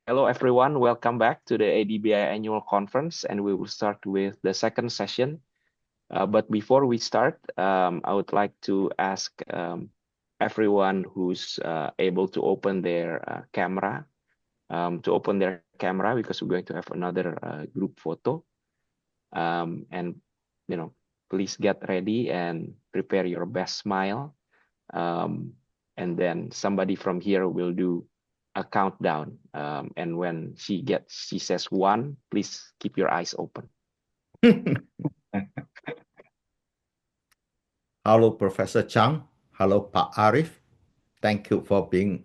Hello, everyone. Welcome back to the ADBI annual conference, and we will start with the second session. But before we start, I would like to ask everyone who's able to open their camera because we're going to have another group photo. And please get ready and prepare your best smile. And then somebody from here will do a countdown. And when she says one, please keep your eyes open. Hello, Professor Zhang. Hello, Pak Arief. Thank you for being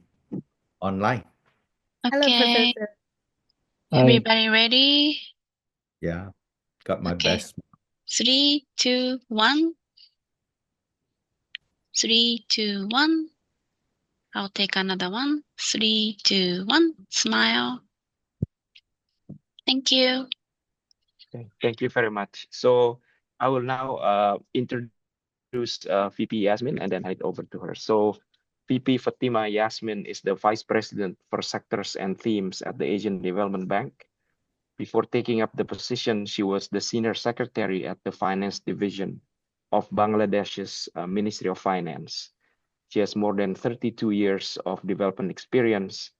online. Hello, Okay, Professor. everybody ready? Yeah, got my Okay. best. 3, 2, 1. 3, 2, 1. I'll take another one. 3, 2, 1. Smile. Thank you. Okay, thank you very much. So I will now introduce VP Yasmin and then hand it over to her. So VP Fatima Yasmin is the Vice President for Sectors and Themes at the Asian Development Bank. Before taking up the position, she was the Senior Secretary at the Finance Division of Bangladesh's Ministry of Finance. She has more than 32 years of development experience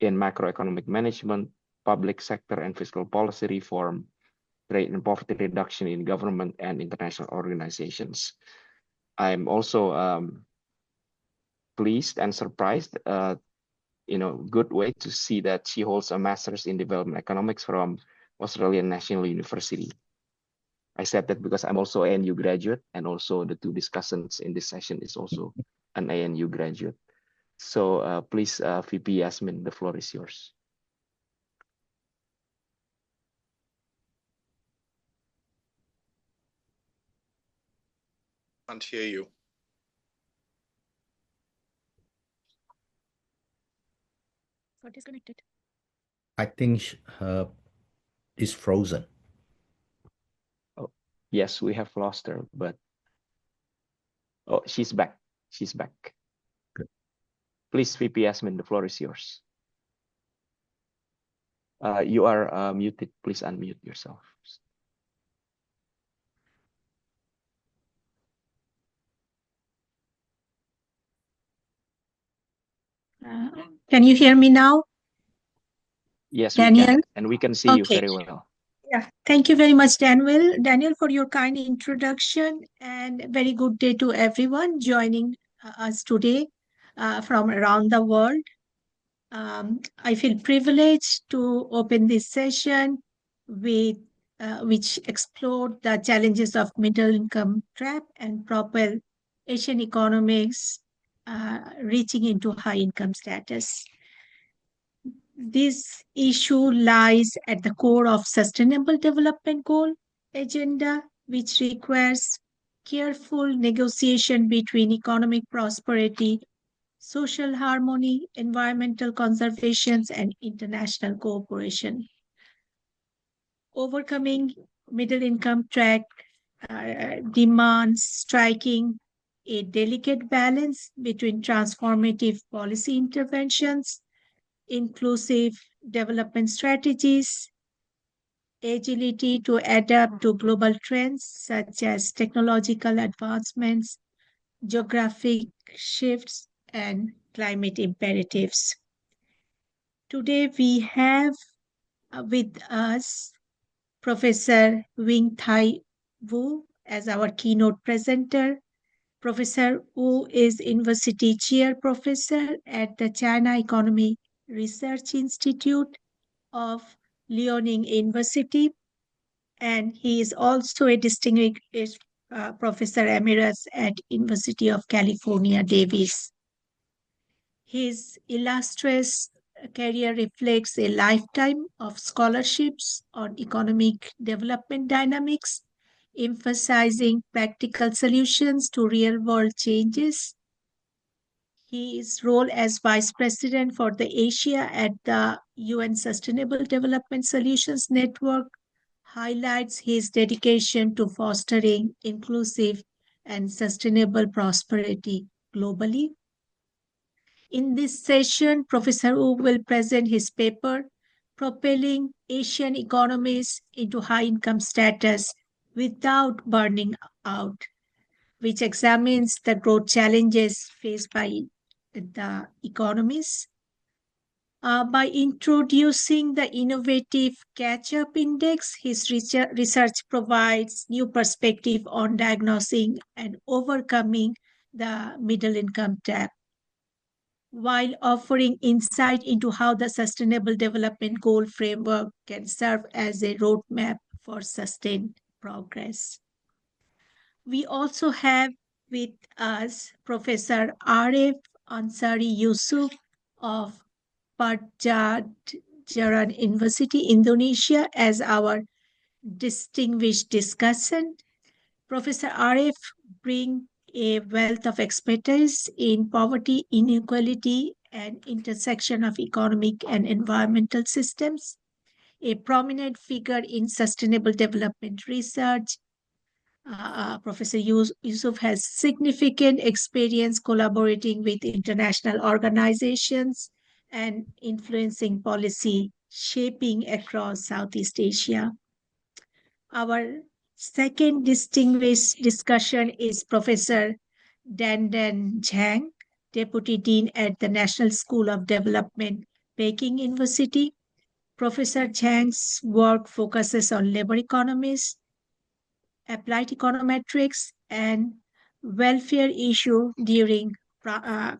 in macroeconomic management, public sector and fiscal policy reform, trade and poverty reduction in government and international organizations. I'm also pleased and surprised, good way to see that she holds a master's in development economics from Australian National University. I said that because I'm also an ANU graduate, and also the two discussants in this session is also an ANU graduate. So please, VP Yasmin, the floor is yours. Can't hear you. Got disconnected. I think is frozen. Oh, yes, we have lost her, but she's back. She's back. Good. Please, VP Yasmin, the floor is yours. You are muted. Please unmute yourself. Can you hear me now? Yes, Daniel? we can, and we can see you very well. Yeah, thank you very much, Daniel, for your kind introduction, and very good day to everyone joining us today from around the world. I feel privileged to open this session with which explored the challenges of middle income trap and propel Asian economics reaching into high income status. This issue lies at the core of Sustainable Development Goal agenda, which requires careful negotiation between economic prosperity, social harmony, environmental conservation, and international cooperation. Overcoming middle income track demands striking a delicate balance between transformative policy interventions, inclusive development strategies, agility to adapt to global trends such as technological advancements, geographic shifts, and climate imperatives. Today we have with us Professor Thye Wu as our keynote presenter. Professor Wu is University Chair Professor at the China Economy Research Institute of Liaoning University, and he is also a distinguished Professor Emeritus at University of California, Davis. His illustrious career reflects a lifetime of scholarships on economic development dynamics, emphasizing practical solutions to real-world changes. His role as Vice President for the Asia at the UN Sustainable Development Solutions Network highlights his dedication to fostering inclusive and sustainable prosperity globally. In this session, Professor Wu will present his paper, propelling Asian economies into high-income status without burning out, which examines the growth challenges faced by the economies. By introducing the innovative catch-up index, his research provides new perspective on diagnosing and overcoming the middle income gap, while offering insight into how the Sustainable Development Goal framework can serve as a roadmap for sustained progress. We also have with us Professor Arief Anshory Yusuf of Padjajaran University, Indonesia, as our distinguished discussant. Professor Arief brings a wealth of expertise in poverty, inequality, and intersection of economic and environmental systems. A prominent figure in sustainable development research, Professor Yusuf has significant experience collaborating with international organizations and influencing policy shaping across Southeast Asia. Our second distinguished discussion is Professor Dandan Zhang, Deputy Dean at the National School of Development, Peking University. Professor Zhang's work focuses on labor economies, applied econometrics, and welfare issue during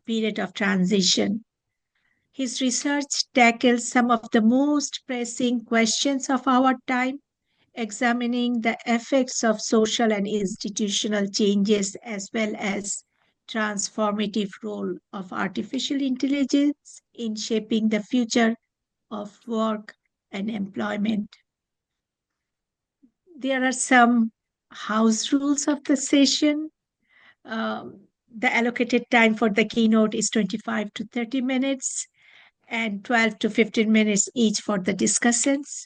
period of transition. His research tackles some of the most pressing questions of our time, examining the effects of social and institutional changes as well as transformative role of artificial intelligence in shaping the future of work and employment. There are some house rules of the session. The allocated time for the keynote is 25 to 30 minutes and 12 to 15 minutes each for the discussants.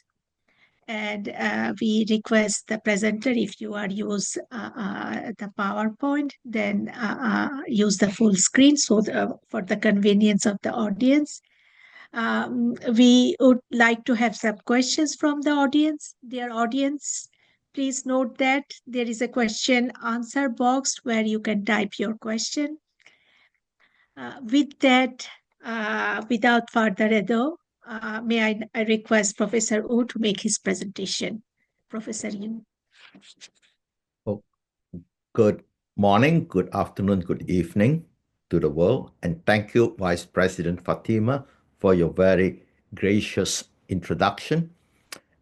And we request the presenter, if you are use the PowerPoint, then use the full screen so for the convenience of the audience. We would like to have some questions from the audience. Dear audience, please note that there is a question answer box where you can type your question. With that, without further ado, may I request Professor Wu to make his presentation. Professor Wu. Oh, good morning, good afternoon, good evening to the world. And thank you, Vice President Fatima, for your very gracious introduction.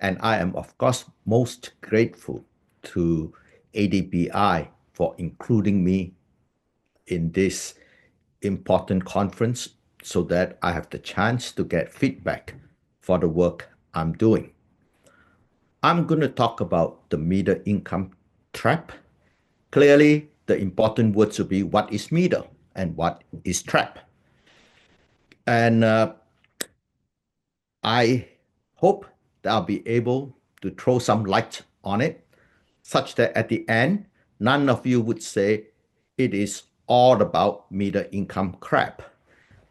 And I am, of course, most grateful to ADBI for including me in this important conference so that I have the chance to get feedback for the work I'm doing. I'm going to talk about the middle income trap. Clearly, the important words will be what is middle and what is trap. And I hope that I'll be able to throw some light on it, such that at the end, none of you would say it is all about middle income crap.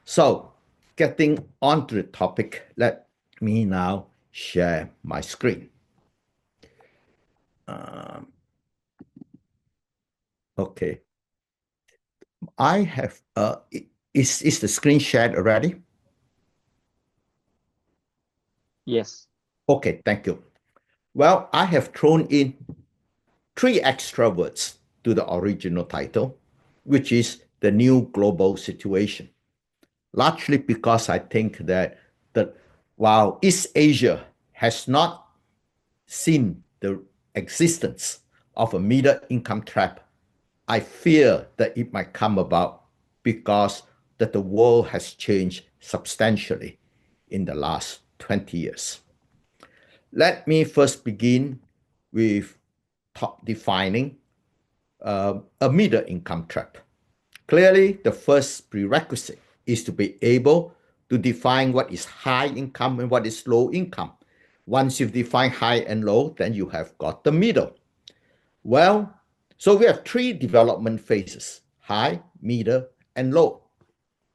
So, getting on to the topic, let me now share my screen. Okay. I have, is the screen shared already? Yes. Okay, thank you. Well, I have thrown in 3 extra words to the original title, which is the new global situation. Largely because I think that while East Asia has not seen the existence of a middle income trap, I fear that it might come about because that the world has changed substantially in the last 20 years. Let me first begin with defining a middle income trap. Clearly, the first prerequisite is to be able to define what is high income and what is low income. Once you've defined high and low, then you have got the middle. Well, so we have 3 development phases: high, middle, and low.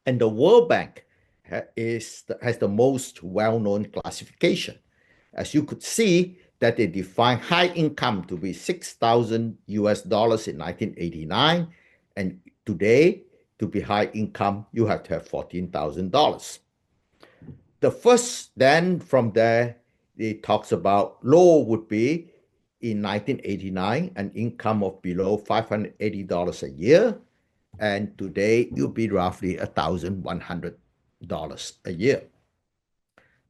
And the World Bank has the most well-known classification. As you could see, that they define high income to be $6,000 in 1989, and today, to be high income, you have to have $14,000. The first, then from there, it talks about low would be in 1989 an income of below $580 a year, and today it will be roughly $1,100 a year.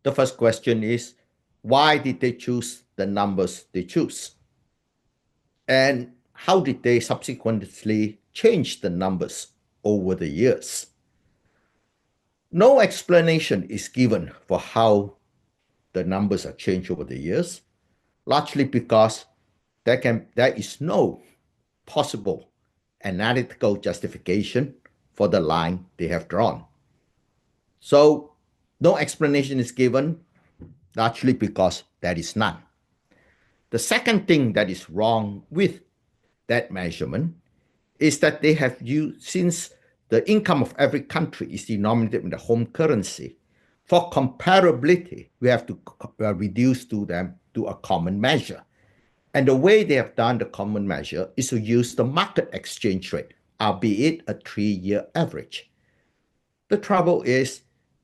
The first question is, why did they choose the numbers they choose? And how did they subsequently change the numbers over the years? No explanation is given for how the numbers are changed over the years, largely because there is no possible analytical justification for the line they have drawn. So no explanation is given, largely because there is none. The second thing that is wrong with that measurement is that they have used, since the income of every country is denominated in the home currency, for comparability, we have to reduce them to a common measure. And the way they have done the common measure is to use the market exchange rate, albeit a 3-year average. The trouble is,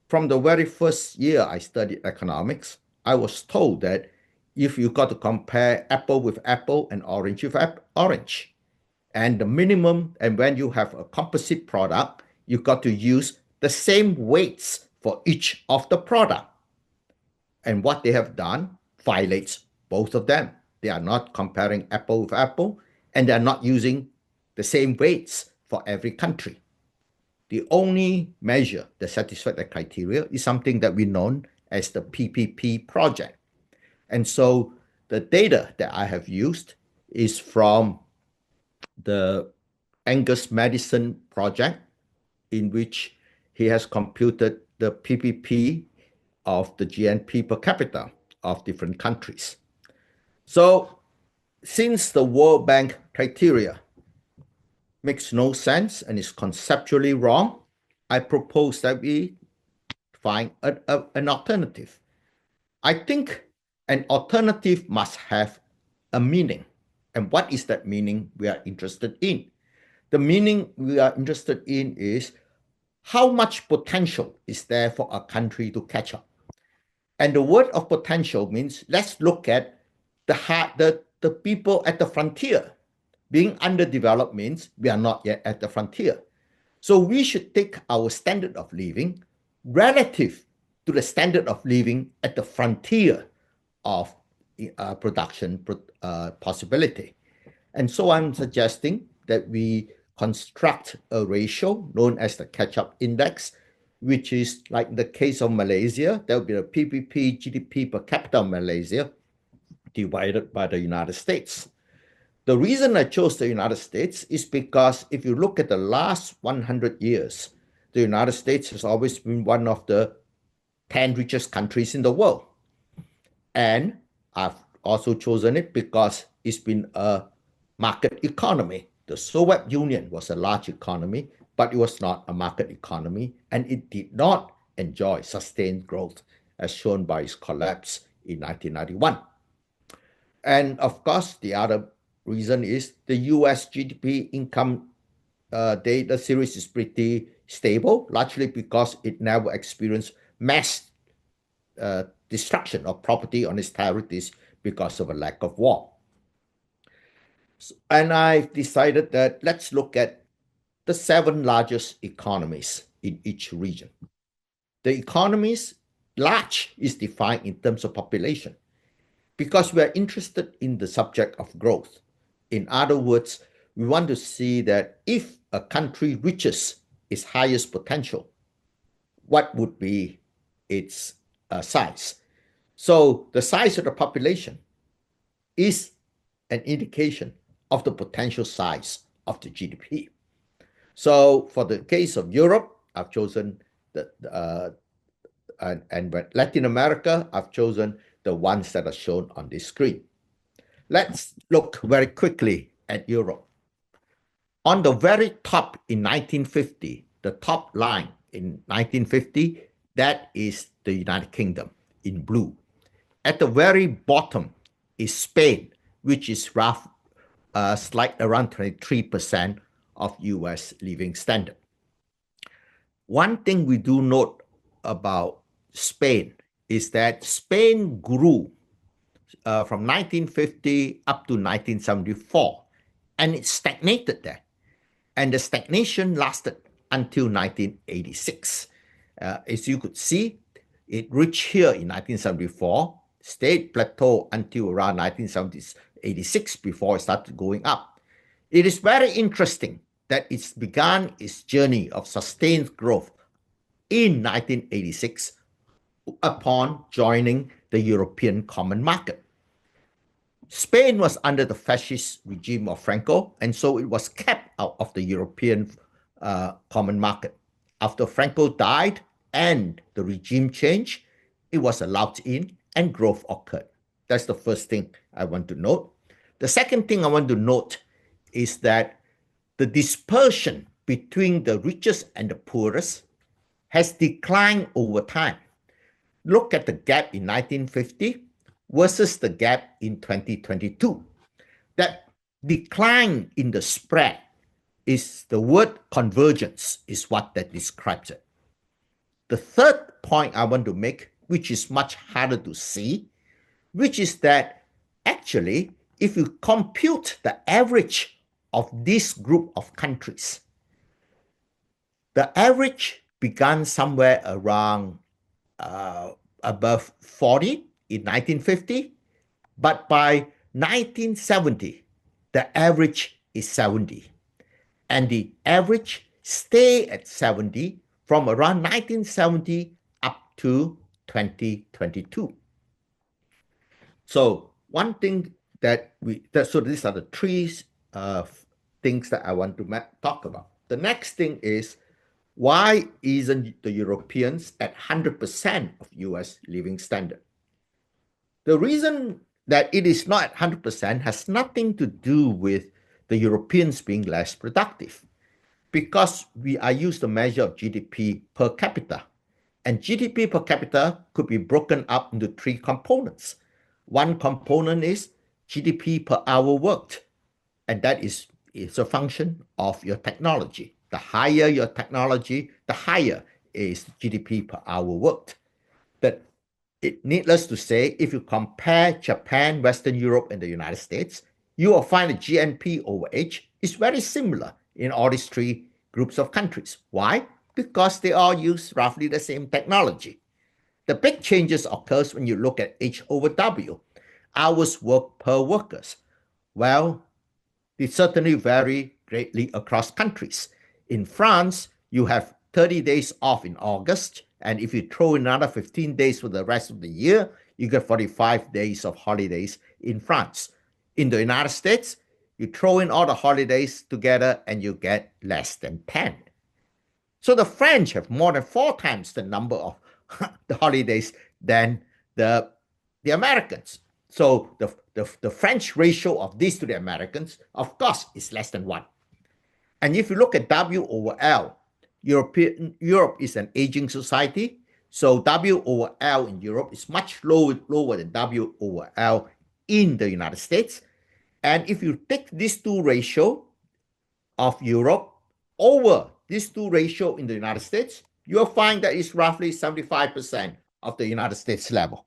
from the very first year I studied economics, I was told that if you got to compare apple with apple and orange with orange, and the minimum, and when you have a composite product, you got to use the same weights for each of the product. And what they have done violates both of them. They are not comparing apple with apple, and they are not using the same weights for every country. The only measure that satisfies the criteria is something that we know as the PPP project. And so the data that I have used is from the Angus Madison project, in which he has computed the PPP of the GNP per capita of different countries. So since the World Bank criteria makes no sense and is conceptually wrong, I propose that we find an alternative. I think an alternative must have a meaning. And what is that meaning we are interested in? The meaning we are interested in is how much potential is there for a country to catch up. And the word of potential means, let's look at the people at the frontier. Being underdeveloped means we are not yet at the frontier. So we should take our standard of living relative to the standard of living at the frontier of production possibility. And so I'm suggesting that we construct a ratio known as the catch-up index, which is like the case of Malaysia, that would be the PPP GDP per capita of Malaysia divided by the United States. The reason I chose the United States is because if you look at the last 100 years, the United States has always been one of the 10 richest countries in the world. And I've also chosen it because it's been a market economy. The Soviet Union was a large economy, but it was not a market economy, and it did not enjoy sustained growth, as shown by its collapse in 1991. And of course, the other reason is the US GDP income data series is pretty stable, largely because it never experienced mass destruction of property on its territories because of a lack of war. And I decided that let's look at the 7 largest economies in each region. The economies, large is defined in terms of population, because we are interested in the subject of growth. In other words, we want to see that if a country reaches its highest potential, what would be its size? So the size of the population is an indication of the potential size of the GDP. So for the case of Europe, I've chosen and Latin America, I've chosen the ones that are shown on this screen. Let's look very quickly at Europe. On the very top in 1950, the top line in 1950, that is the United Kingdom in blue. At the very bottom is Spain, which is slight around 23% of US living standard. One thing we do note about Spain is that Spain grew from 1950 up to 1974, and it stagnated there. And the stagnation lasted until 1986. As you could see, it reached here in 1974, stayed plateau until around 1986 before it started going up. It is very interesting that it's begun its journey of sustained growth in 1986 upon joining the European Common Market. Spain was under the fascist regime of Franco, and so it was kept out of the European Common Market. After Franco died and the regime changed, it was allowed in and growth occurred. That's the first thing I want to note. The second thing I want to note is that the dispersion between the richest and the poorest has declined over time. Look at the gap in 1950 versus the gap in 2022. That decline in the spread is the word convergence is what that describes it. The third point I want to make, which is much harder to see, which is that actually, if you compute the average of this group of countries, the average began somewhere around above 40 in 1950, but by 1970, the average is 70. And the average stay at 70 from around 1970 up to 2022. So one thing so these are the three things that I want to talk about. The next thing is, why isn't the Europeans at 100% of US living standard? The reason that it is not at 100% has nothing to do with the Europeans being less productive, because I use the measure of GDP per capita. And GDP per capita could be broken up into three components. One component is GDP per hour worked, and that is a function of your technology. The higher your technology, the higher is GDP per hour worked. But needless to say, if you compare Japan, Western Europe, and the United States, you will find the GNP over age is very similar in all these three groups of countries. Why? Because they all use roughly the same technology. The big changes occurs when you look at H over W, hours worked per workers. Well, it certainly vary greatly across countries. In France, you have 30 days off in August, and if you throw in another 15 days for the rest of the year, you get 45 days of holidays in France. In the United States, you throw in all the holidays together and you get less than 10. So the French have more than 4 times the number of the holidays than the Americans. So the French ratio of these to the Americans, of course, is less than 1. And if you look at W over L, Europe is an aging society, so W over L in Europe is much lower than W over L in the United States. And if you take these two ratio of Europe over these two ratio in the United States, you'll find that it's roughly 75% of the United States level,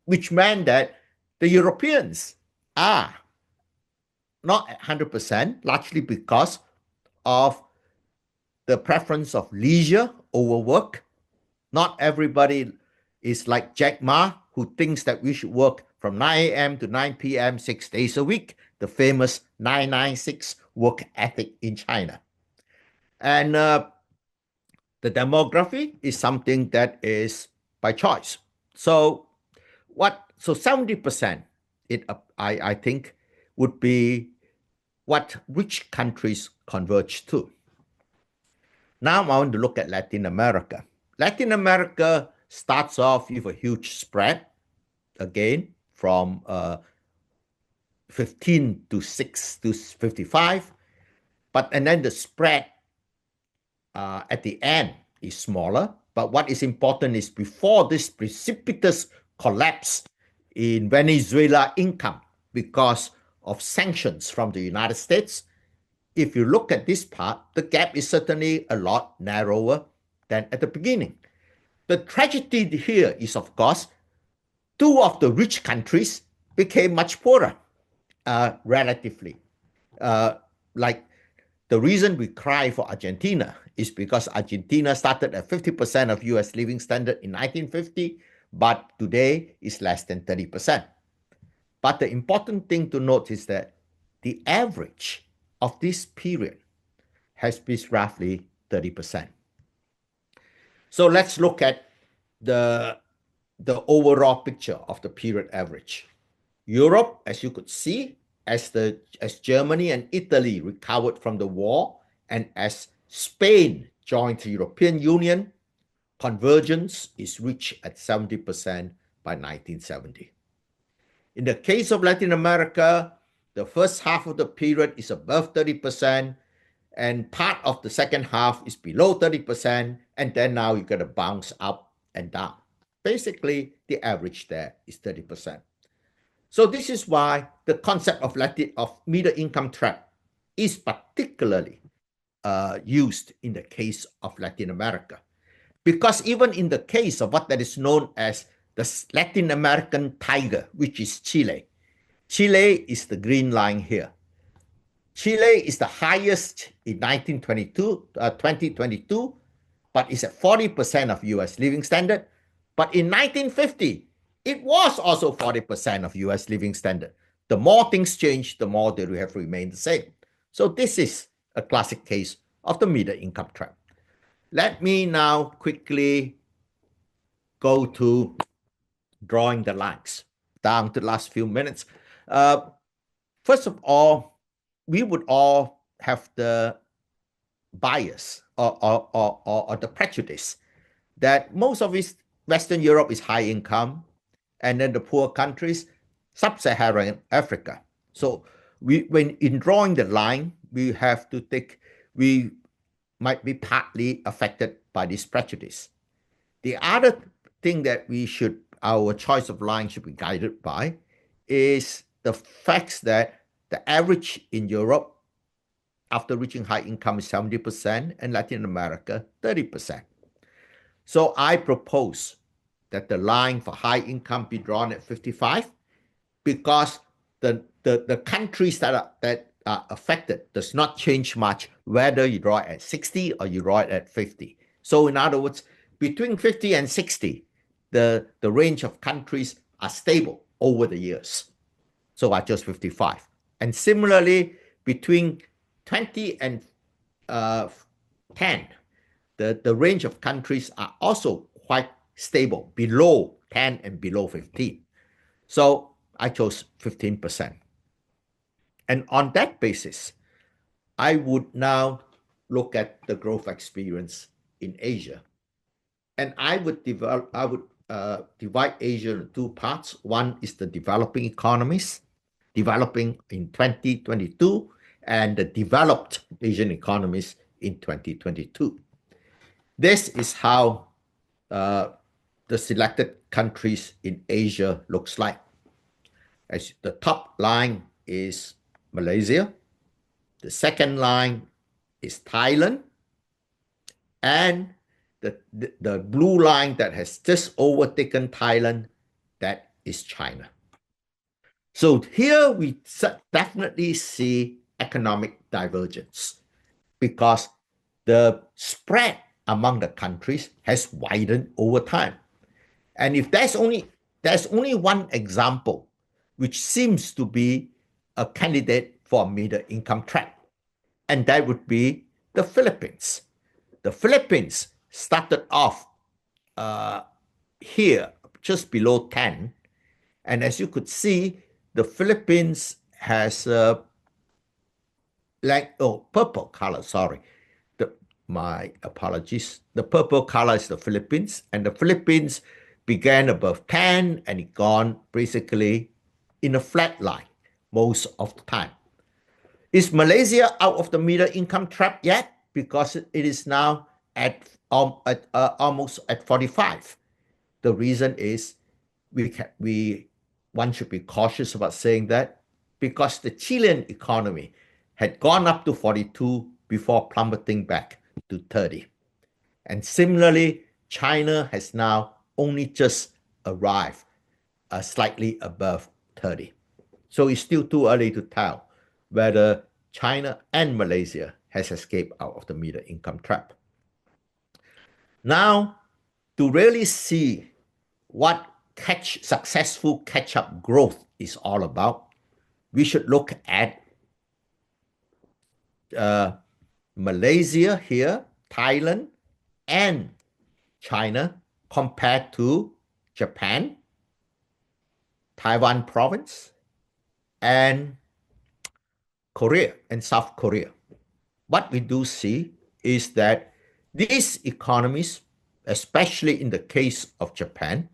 which meant that the Europeans are not at 100%, largely because of the preference of leisure over work. Not everybody is like Jack Ma, who thinks that we should work from 9 a.m. to 9 p.m. 6 days a week, the famous 996 work ethic in China. And the demography is something that is by choice. So 70%, I think, would be what rich countries converge to. Now I want to look at Latin America. Latin America starts off with a huge spread, again, from 15 to 6 to 55. And then the spread at the end is smaller. But what is important is before this precipitous collapse in Venezuela income because of sanctions from the United States, if you look at this part, the gap is certainly a lot narrower than at the beginning. The tragedy here is, of course, two of the rich countries became much poorer relatively. Like the reason we cry for Argentina is because Argentina started at 50% of US living standard in 1950, but today is less than 30%. But the important thing to note is that the average of this period has been roughly 30%. So let's look at the overall picture of the period average. Europe, as you could see, as Germany and Italy recovered from the war, and as Spain joined the European Union, convergence is reached at 70% by 1970. In the case of Latin America, the first half of the period is above 30%, and part of the second half is below 30%, and then now you're going to bounce up and down. Basically, the average there is 30%. So this is why the concept of middle income trap is particularly used in the case of Latin America. Because even in the case of what that is known as the Latin American tiger, which is Chile. Chile is the green line here. Chile is the highest in 2022, but is at 40% of US living standard. But in 1950, it was also 40% of US living standard. The more things change, the more they have remained the same. So this is a classic case of the middle income trap. Let me now quickly go to drawing the lines down to the last few minutes. First of all, we would all have the bias or the prejudice that most of Western Europe is high income, and then the poor countries, sub-Saharan Africa. So when in drawing the line, we might be partly affected by this prejudice. The other thing that our choice of line should be guided by is the facts that the average in Europe after reaching high income is 70% and Latin America 30%. So I propose that the line for high income be drawn at 55 because the countries that are affected does not change much whether you draw it at 60 or you draw it at 50. So in other words, between 50 and 60, the range of countries are stable over the years. So I chose 55. And similarly, between 20 and 10, the range of countries are also quite stable, below 10 and below 15. So I chose 15%. And on that basis, I would now look at the growth experience in Asia. And I would divide Asia into two parts. One is the developing economies, developing in 2022, and the developed Asian economies in 2022. This is how the selected countries in Asia looks like. As the top line is Malaysia, the second line is Thailand, and the blue line that has just overtaken Thailand, that is China. So here we definitely see economic divergence because the spread among the countries has widened over time. And if there's only one example which seems to be a candidate for a middle income trap, and that would be the Philippines. The Philippines started off here just below 10, and as you could see, the Philippines has purple color, sorry. My apologies. The purple color is the Philippines, and the Philippines began above 10 and it gone basically in a flat line most of the time. Is Malaysia out of the middle income trap yet? Because it is now at almost at 45. The reason is one should be cautious about saying that because the Chilean economy had gone up to 42 before plummeting back to 30. And similarly, China has now only just arrived slightly above 30. So it's still too early to tell whether China and Malaysia has escaped out of the middle income trap. Now, to really see what successful catch-up growth is all about, we should look at Malaysia here, Thailand, and China compared to Japan, Taiwan province, and Korea and South Korea. What we do see is that these economies, especially in the case of Japan,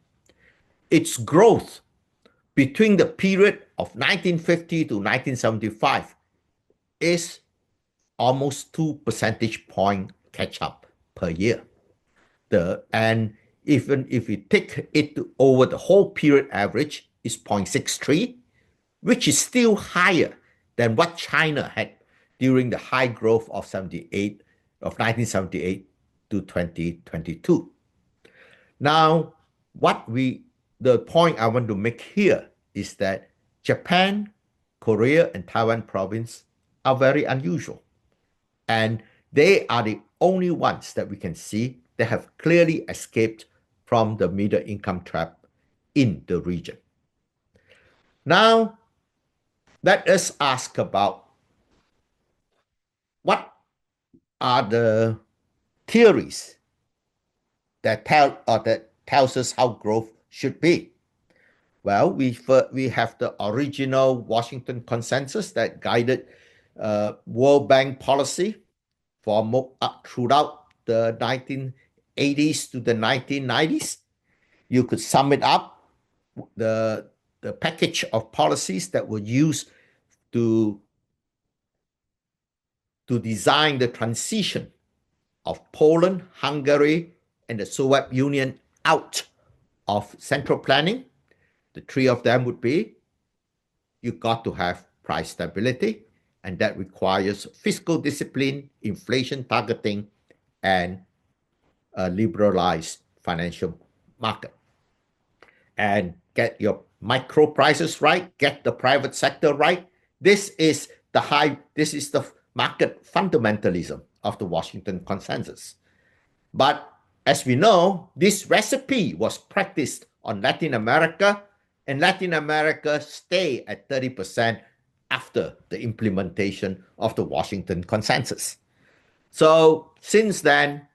its growth between the period of 1950 to 1975 is almost 2 percentage point catch up per year. And even if we take it over the whole period average, is 0.63, which is still higher than what China had during the high growth of 1978 to 2022. Now, the point I want to make here is that Japan, Korea, and Taiwan province are very unusual. And they are the only ones that we can see that have clearly escaped from the middle income trap in the region. Now, let us ask about what are the theories that tells us how growth should be. Well, we have the original Washington Consensus that guided World Bank policy throughout the 1980s to the 1990s. You could sum it up, the package of policies that were used to design the transition of Poland, Hungary, and the Soviet Union out of central planning. The three of them would be, you got to have price stability, and that requires fiscal discipline, inflation targeting, and a liberalized financial market. And get your micro prices right, get the private sector right. This is the market fundamentalism of the Washington Consensus. But as we know, this recipe was practiced on Latin America, and Latin America stayed at 30% after the implementation of the Washington Consensus. So since then,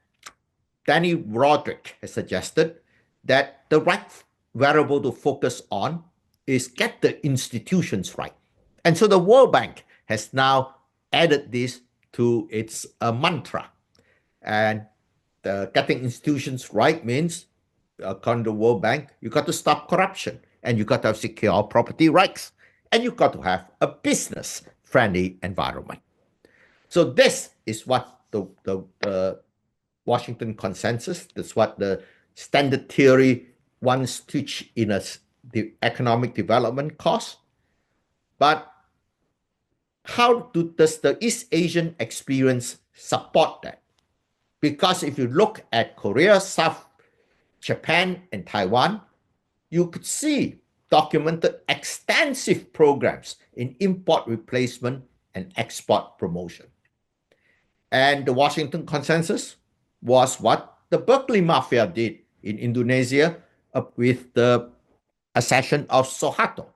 Danny Roderick has suggested that the right variable to focus on is get the institutions right. And so the World Bank has now added this to its mantra. And getting institutions right means, according to the World Bank, you got to stop corruption, and you got to have secure property rights, and you got to have a business-friendly environment. So this is what the Washington Consensus, that's what the standard theory once teach in the economic development course. But how does the East Asian experience support that? Because if you look at Korea, South Japan, and Taiwan, you could see documented extensive programs in import replacement and export promotion. And the Washington Consensus was what the Berkeley Mafia did in Indonesia with the accession of Suharto,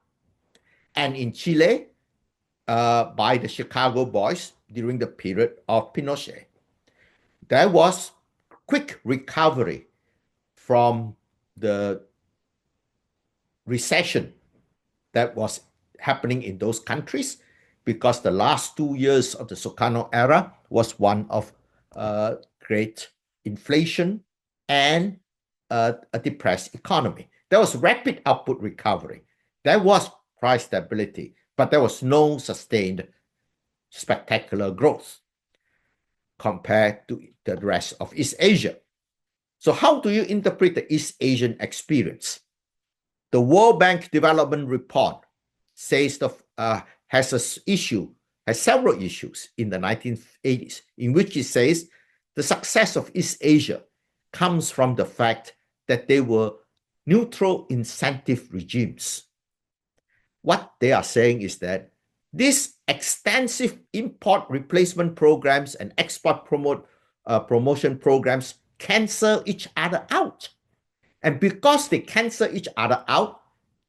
and in Chile by the Chicago Boys during the period of Pinochet. There was quick recovery from the recession that was happening in those countries, because the last 2 years of the Sukarno era was one of great inflation and a depressed economy. There was rapid output recovery. There was price stability, but there was no sustained spectacular growth compared to the rest of East Asia. So how do you interpret the East Asian experience? The World Bank Development Report says has several issues in the 1980s, in which it says the success of East Asia comes from the fact that they were neutral incentive regimes. What they are saying is that these extensive import replacement programs and export promotion programs cancel each other out. And because they cancel each other out,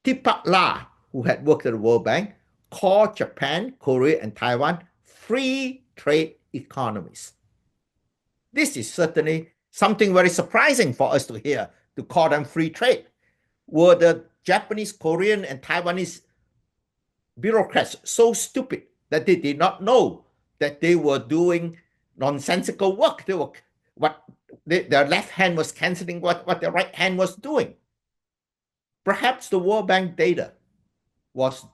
Tipak La, who had worked at the World Bank, called Japan, Korea, and Taiwan free trade economies. This is certainly something very surprising for us to hear, to call them free trade. Were the Japanese, Korean, and Taiwanese bureaucrats so stupid that they did not know that they were doing nonsensical work? Their left hand was canceling what their right hand was doing. Perhaps the World Bank data was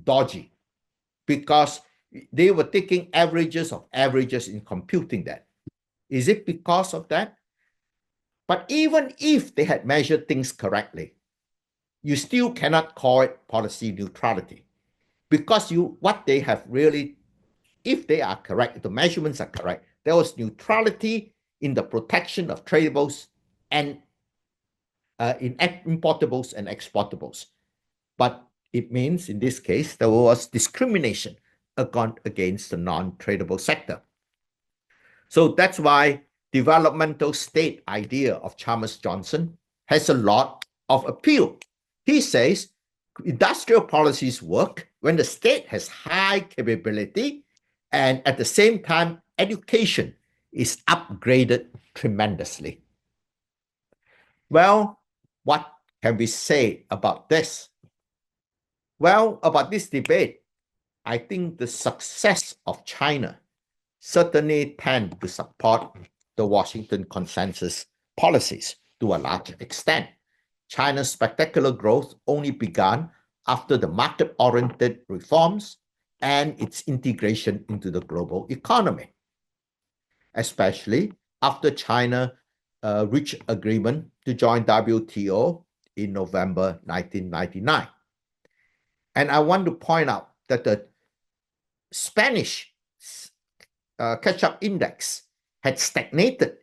dodgy because they were taking averages of averages in computing that. Is it because of that? But even if they had measured things correctly, you still cannot call it policy neutrality, because what they have really, if they are correct, if the measurements are correct, there was neutrality in the protection of tradables and in importables and exportables. But it means in this case there was discrimination against the non-tradable sector. So that's why developmental state idea of Chalmers Johnson has a lot of appeal. He says industrial policies work when the state has high capability and at the same time education is upgraded tremendously. Well, what can we say about this? Well, about this debate, I think the success of China certainly tend to support the Washington Consensus policies to a large extent. China's spectacular growth only began after the market-oriented reforms and its integration into the global economy, especially after China reached agreement to join WTO in November 1999. And I want to point out that the Spanish catch-up index had stagnated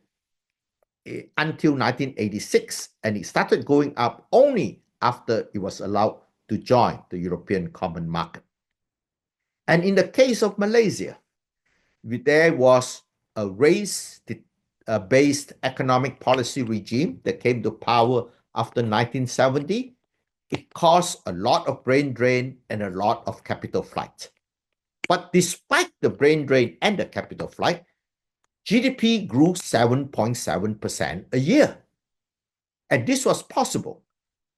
until 1986, and it started going up only after it was allowed to join the European Common Market. And in the case of Malaysia, there was a race-based economic policy regime that came to power after 1970. It caused a lot of brain drain and a lot of capital flight. But despite the brain drain and the capital flight, GDP grew 7.7% a year. And this was possible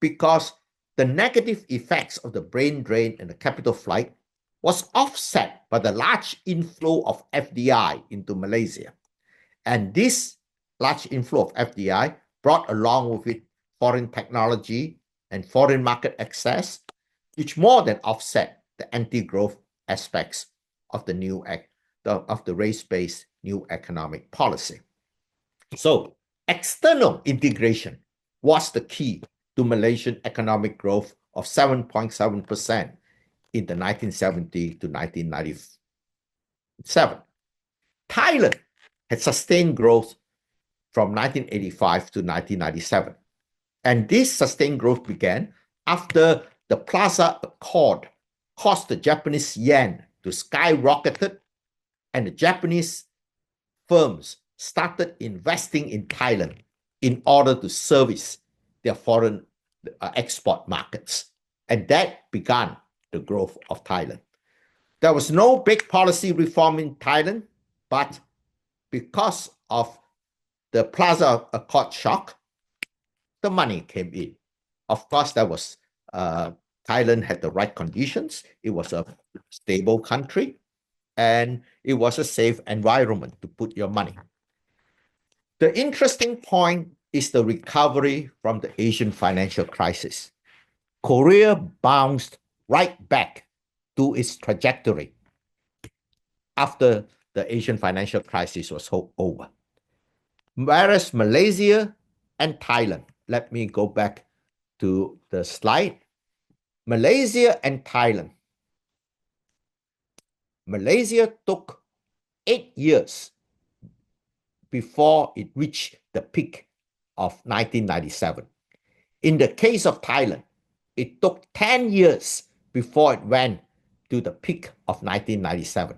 because the negative effects of the brain drain and the capital flight was offset by the large inflow of FDI into Malaysia. And this large inflow of FDI brought along with it foreign technology and foreign market access, which more than offset the anti-growth aspects of the race-based new economic policy. So external integration was the key to Malaysian economic growth of 7.7% in the 1970 to 1997. Thailand had sustained growth from 1985 to 1997. And this sustained growth began after the Plaza Accord caused the Japanese yen to skyrocket, and the Japanese firms started investing in Thailand in order to service their foreign export markets. And that began the growth of Thailand. There was no big policy reform in Thailand, but because of the Plaza Accord shock, the money came in. Of course, Thailand had the right conditions. It was a stable country, and it was a safe environment to put your money. The interesting point is the recovery from the Asian financial crisis. Korea bounced right back to its trajectory after the Asian financial crisis was over. whereas Malaysia and Thailand, let me go back to the slide. Malaysia and Thailand. Malaysia took 8 years before it reached the peak of 1997. In the case of Thailand, it took 10 years before it went to the peak of 1997.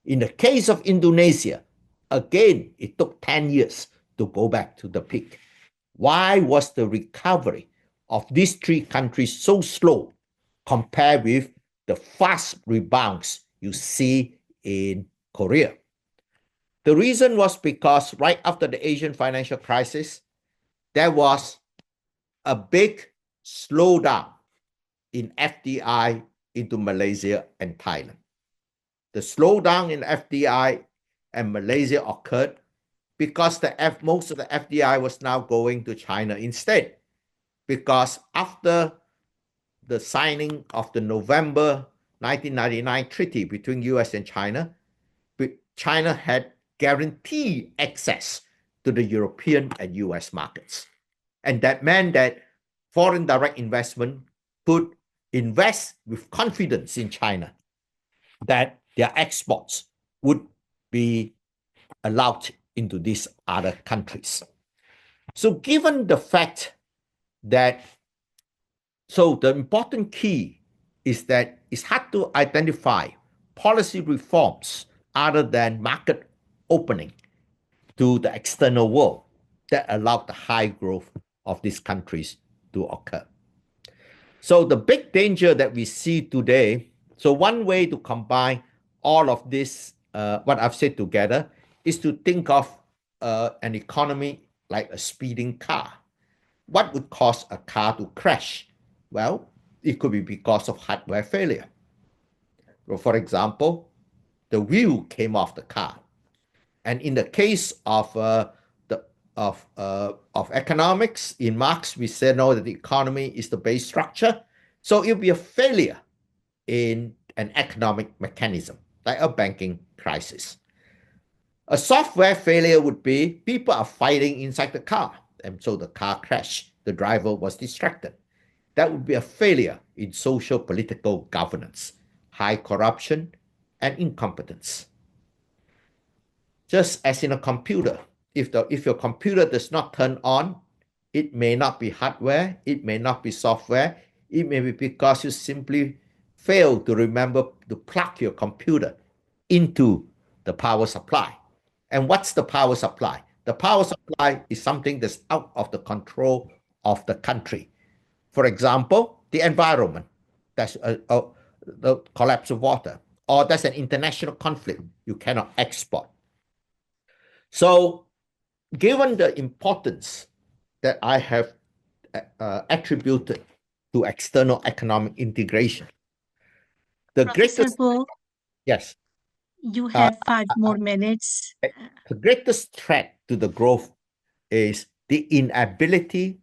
In the case of Indonesia, again, it took 10 years to go back to the peak. Why was the recovery of these three countries so slow compared with the fast rebounds you see in Korea? The reason was because right after the Asian financial crisis, there was a big slowdown in FDI into Malaysia and Thailand. The slowdown in FDI and Malaysia occurred because most of the FDI was now going to China instead. Because after the signing of the November 1999 treaty between US and China, China had guaranteed access to the European and US markets. And that meant that foreign direct investment could invest with confidence in China that their exports would be allowed into these other countries. So given the fact that, so the important key is that it's hard to identify policy reforms other than market opening to the external world that allowed the high growth of these countries to occur. So the big danger that we see today, so one way to combine all of this, what I've said together, is to think of an economy like a speeding car. What would cause a car to crash? Well, it could be because of hardware failure. So for example, the wheel came off the car. And in the case of economics, in Marx, we said no, that the economy is the base structure. So it will be a failure in an economic mechanism, like a banking crisis. A software failure would be people are fighting inside the car, and so the car crashed. The driver was distracted. That would be a failure in social political governance, high corruption and incompetence. Just as in a computer, if your computer does not turn on, it may not be hardware, it may not be software, it may be because you simply fail to remember to plug your computer into the power supply. And what's the power supply? The power supply is something that's out of the control of the country. For example, the environment, that's the collapse of water, or that's an international conflict you cannot export. So given the importance that I have attributed to external economic integration, the Professor greatest, Bo, yes, you have 5 more minutes. the greatest threat to the growth is the inability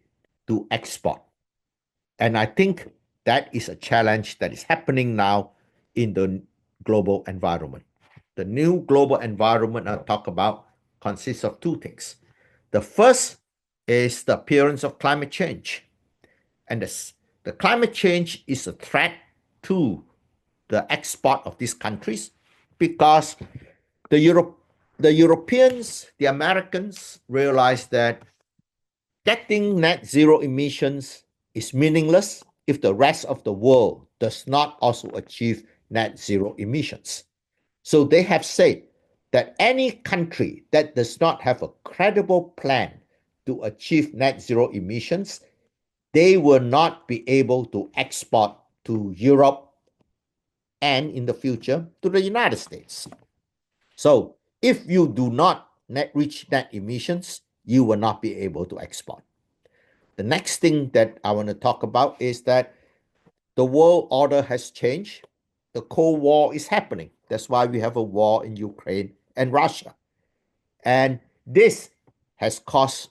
to export. And I think that is a challenge that is happening now in the global environment. The new global environment I'll talk about consists of two things. The first is the appearance of climate change. And the climate change is a threat to the export of these countries because the Europeans, the Americans realize that getting net zero emissions is meaningless if the rest of the world does not also achieve net zero emissions. So they have said that any country that does not have a credible plan to achieve net zero emissions, they will not be able to export to Europe and in the future to the United States. So if you do not reach net emissions, you will not be able to export. The next thing that I want to talk about is that the world order has changed. The Cold War is happening. That's why we have a war in Ukraine and Russia. And this has caused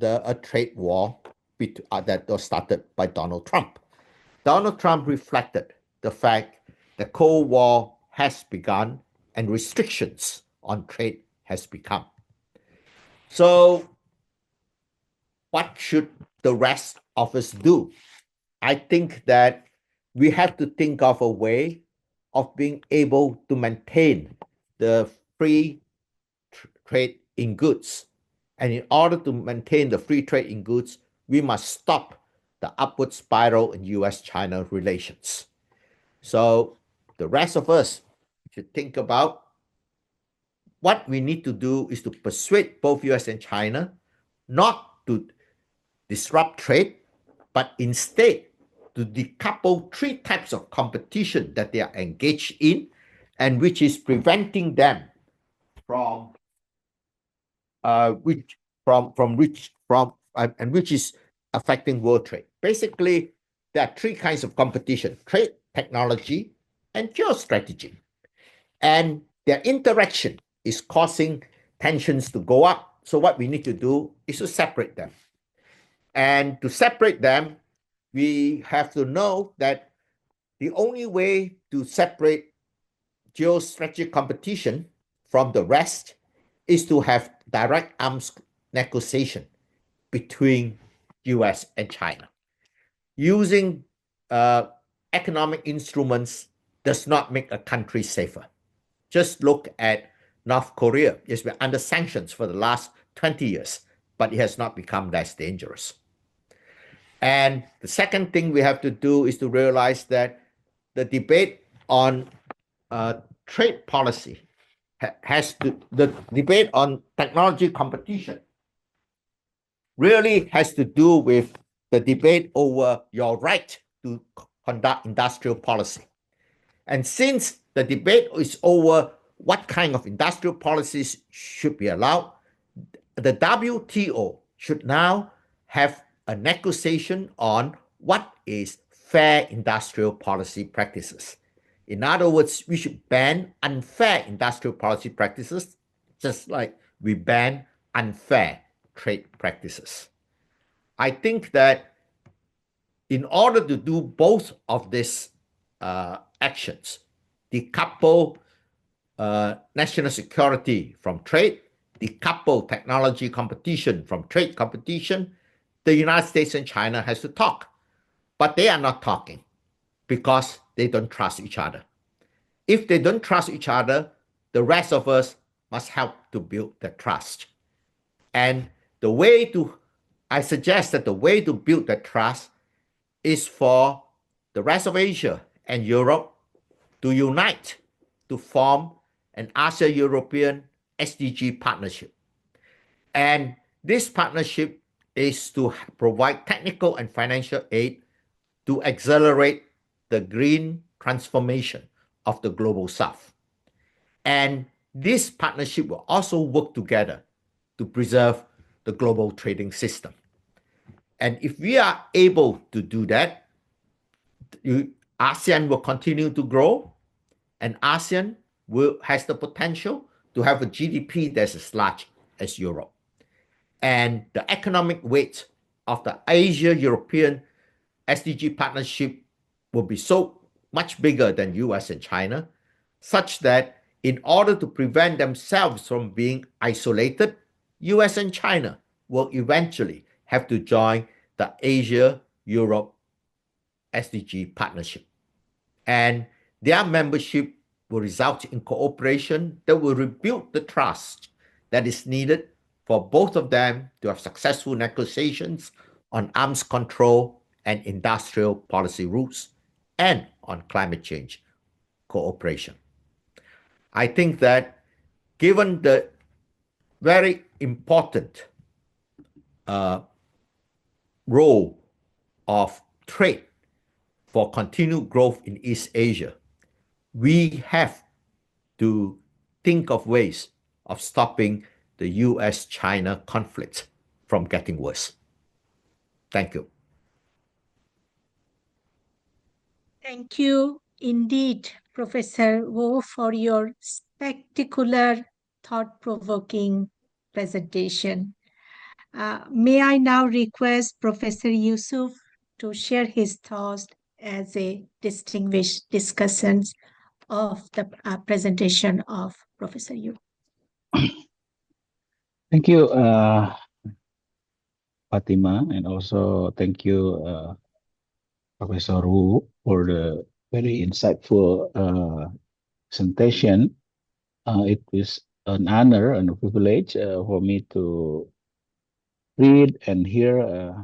a trade war that was started by Donald Trump. Donald Trump reflected the fact the Cold War has begun and restrictions on trade has become. So what should the rest of us do? I think that we have to think of a way of being able to maintain the free trade in goods. And in order to maintain the free trade in goods, we must stop the upward spiral in US-China relations. So the rest of us should think about what we need to do is to persuade both US and China not to disrupt trade, but instead to decouple three types of competition that they are engaged in and which is preventing them from which is affecting world trade. Basically, there are three kinds of competition: trade, technology, and geostrategy. And their interaction is causing tensions to go up. So what we need to do is to separate them. And to separate them, we have to know that the only way to separate geostrategic competition from the rest is to have direct arms negotiation between US and China. Using economic instruments does not make a country safer. Just look at North Korea. It's been under sanctions for the last 20 years, but it has not become less dangerous. And the second thing we have to do is to realize that the debate on trade policy the debate on technology competition really has to do with the debate over your right to conduct industrial policy. And since the debate is over what kind of industrial policies should be allowed, the WTO should now have a negotiation on what is fair industrial policy practices. In other words, we should ban unfair industrial policy practices, just like we ban unfair trade practices. I think that in order to do both of these actions, decouple national security from trade, decouple technology competition from trade competition, the United States and China has to talk. But they are not talking because they don't trust each other. If they don't trust each other, the rest of us must help to build the trust. And I suggest that the way to build that trust is for the rest of Asia and Europe to unite to form an ASEAN-European SDG partnership. And this partnership is to provide technical and financial aid to accelerate the green transformation of the global South. And this partnership will also work together to preserve the global trading system. And if we are able to do that, ASEAN will continue to grow, and ASEAN has the potential to have a GDP that's as large as Europe. And the economic weight of the Asia-European SDG partnership will be so much bigger than US and China, such that in order to prevent themselves from being isolated, US and China will eventually have to join the Asia-Europe SDG partnership. And their membership will result in cooperation that will rebuild the trust that is needed for both of them to have successful negotiations on arms control and industrial policy rules and on climate change cooperation. I think that given the very important role of trade for continued growth in East Asia, we have to think of ways of stopping the US-China conflict from getting worse. Thank you. Thank you indeed, Professor Wu, for your spectacular, thought-provoking presentation. May I now request Professor Yusuf to share his thoughts as a distinguished discussant of the presentation of Professor Yu. Thank you, Fatima, and also thank you, Professor Wu, for the very insightful presentation. It is an honor and a privilege for me to read and hear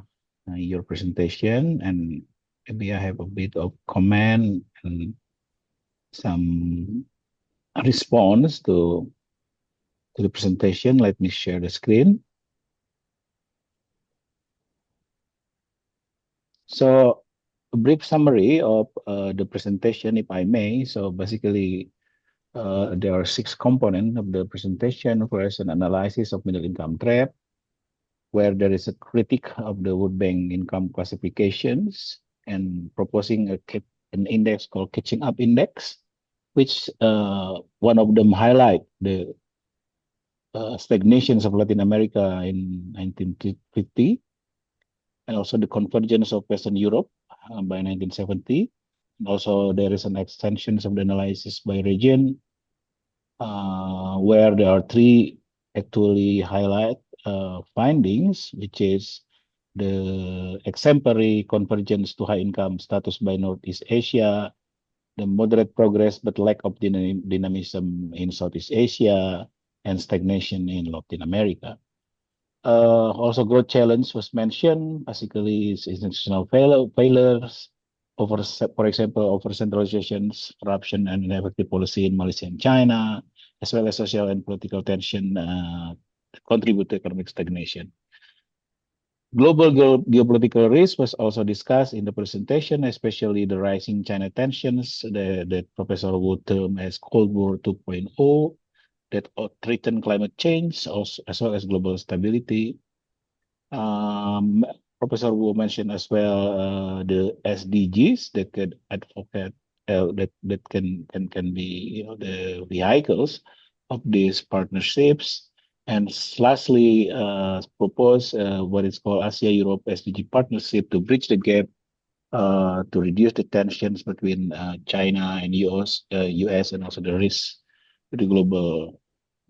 your presentation, and maybe I have a bit of comment and some response to the presentation. Let me share the screen. So, a brief summary of the presentation, if I may. So, basically, there are 6 components of the presentation. First, an analysis of middle income trap, where there is a critique of the World Bank income classifications and proposing an index called catching up index, which one of them highlight the stagnations of Latin America in 1950, and also the convergence of Western Europe by 1970. And also, there is an extension of the analysis by region, where there are 3 actually highlight findings, which is the exemplary convergence to high income status by Northeast Asia, the moderate progress but lack of dynamism in Southeast Asia, and stagnation in Latin America. Also, growth challenge was mentioned. Basically, is institutional failures, for example, over centralizations, corruption, and ineffective policy in Malaysia and China, as well as social and political tension contribute to economic stagnation. Global geopolitical risk was also discussed in the presentation, especially the rising China tensions that Professor Wu termed as Cold War 2.0, that threaten climate change, also, as well as global stability. Professor Wu mentioned as well the SDGs that could advocate that can be the vehicles of these partnerships, and lastly propose what is called Asia-Europe SDG partnership to bridge the gap to reduce the tensions between China and US, and also the risk to the global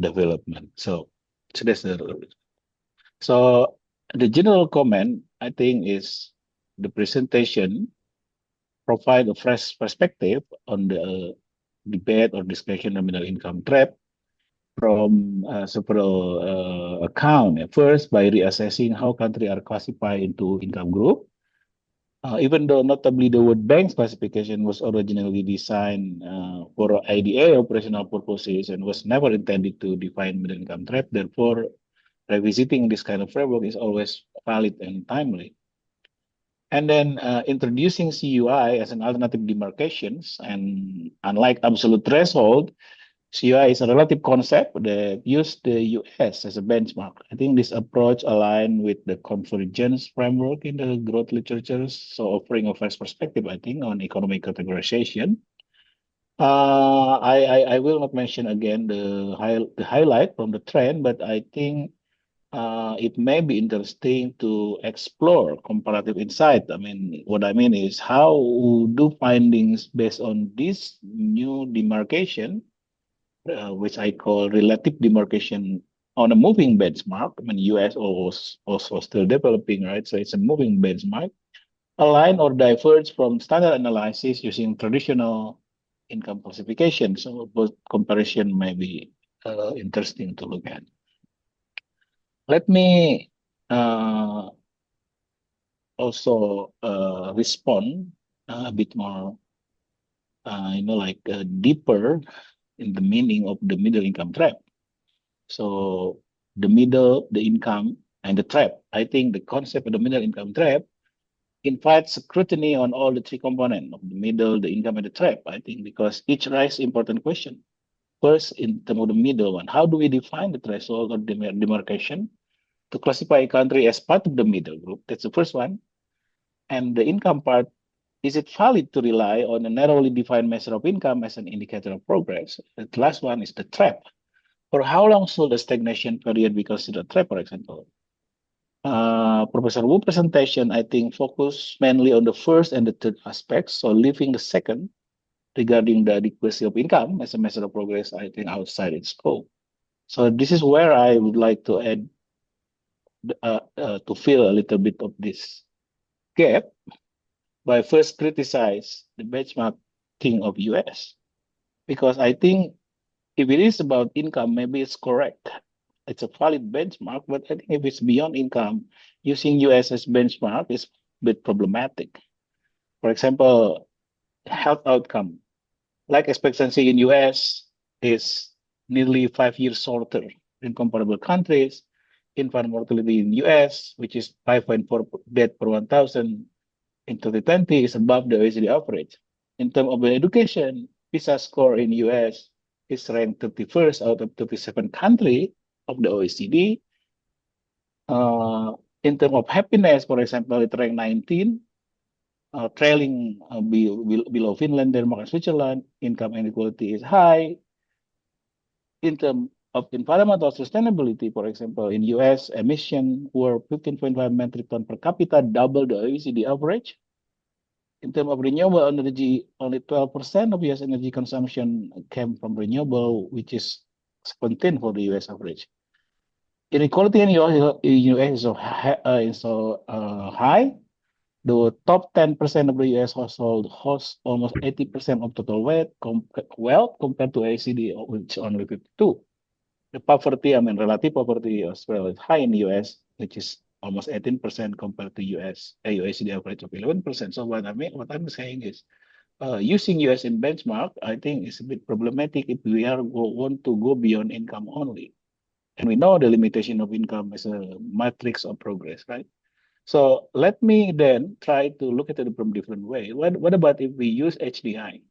development. So that's so the general comment, I think, is the presentation provide a fresh perspective on the debate or discussion on middle income trap from several accounts. First, by reassessing how countries are classified into income group. Even though notably the World Bank's classification was originally designed for ADA operational purposes and was never intended to define middle income trap, therefore revisiting this kind of framework is always valid and timely. And then introducing CUI as an alternative demarcations, and unlike absolute threshold, CUI is a relative concept that used the US as a benchmark. I think this approach aligns with the convergence framework in the growth literatures, so offering a fresh perspective, I think, on economic categorization. I will not mention again the highlight from the trend, but I think it may be interesting to explore comparative insight. I mean, what I mean is how do findings based on this new demarcation, which I call relative demarcation on a moving benchmark. I mean, US also still developing, right? So it's a moving benchmark. Align or diverge from standard analysis using traditional income classification. So both comparison may be interesting to look at. Let me also respond a bit more, deeper in the meaning of the middle income trap. So the income, and the trap. I think the concept of the middle income trap invites scrutiny on all the 3 components of the middle, the income, and the trap. I think because each raises important question. First, in terms of the middle one, how do we define the threshold or demarcation to classify a country as part of the middle group? That's the first one. And the income part, is it valid to rely on a narrowly defined measure of income as an indicator of progress? The last one is the trap. For how long should the stagnation period be considered a trap, for example? Professor Wu's presentation, I think, focused mainly on the first and the third aspects, so leaving the second regarding the adequacy of income as a measure of progress, I think, outside its scope. So this is where I would like to add to fill a little bit of this gap by first criticize the benchmarking of US, because I think if it is about income, maybe it's correct. It's a valid benchmark, but I think if it's beyond income, using US as benchmark is a bit problematic. For example, health outcome. Life expectancy in US is nearly 5 years shorter in comparable countries. Infant mortality in US, which is 5.4 death per 1,000 in 2020, is above the OECD average. In terms of education, PISA score in US is ranked 31st out of 37 countries of the OECD. In terms of happiness, for example, it ranked 19, trailing below Finland, Denmark, and Switzerland. Income inequality is high. In terms of environmental sustainability, for example, in US, emission were 15.5 metric ton per capita, double the OECD average. In terms of renewable energy, only 12% of US energy consumption came from renewable, which is 17 for the US average. Inequality in US is so high. The top 10% of the US household hosts almost 80% of total wealth compared to OECD, which is only 52. The poverty, relative poverty as well is high in the US, which is almost 18% compared to OECD average of 11%. So what I'm saying is, using US in benchmark, I think is a bit problematic if we want to go beyond income only. And we know the limitation of income is a matrix of progress, right? So let me then try to look at it from different way. What about if we use HDI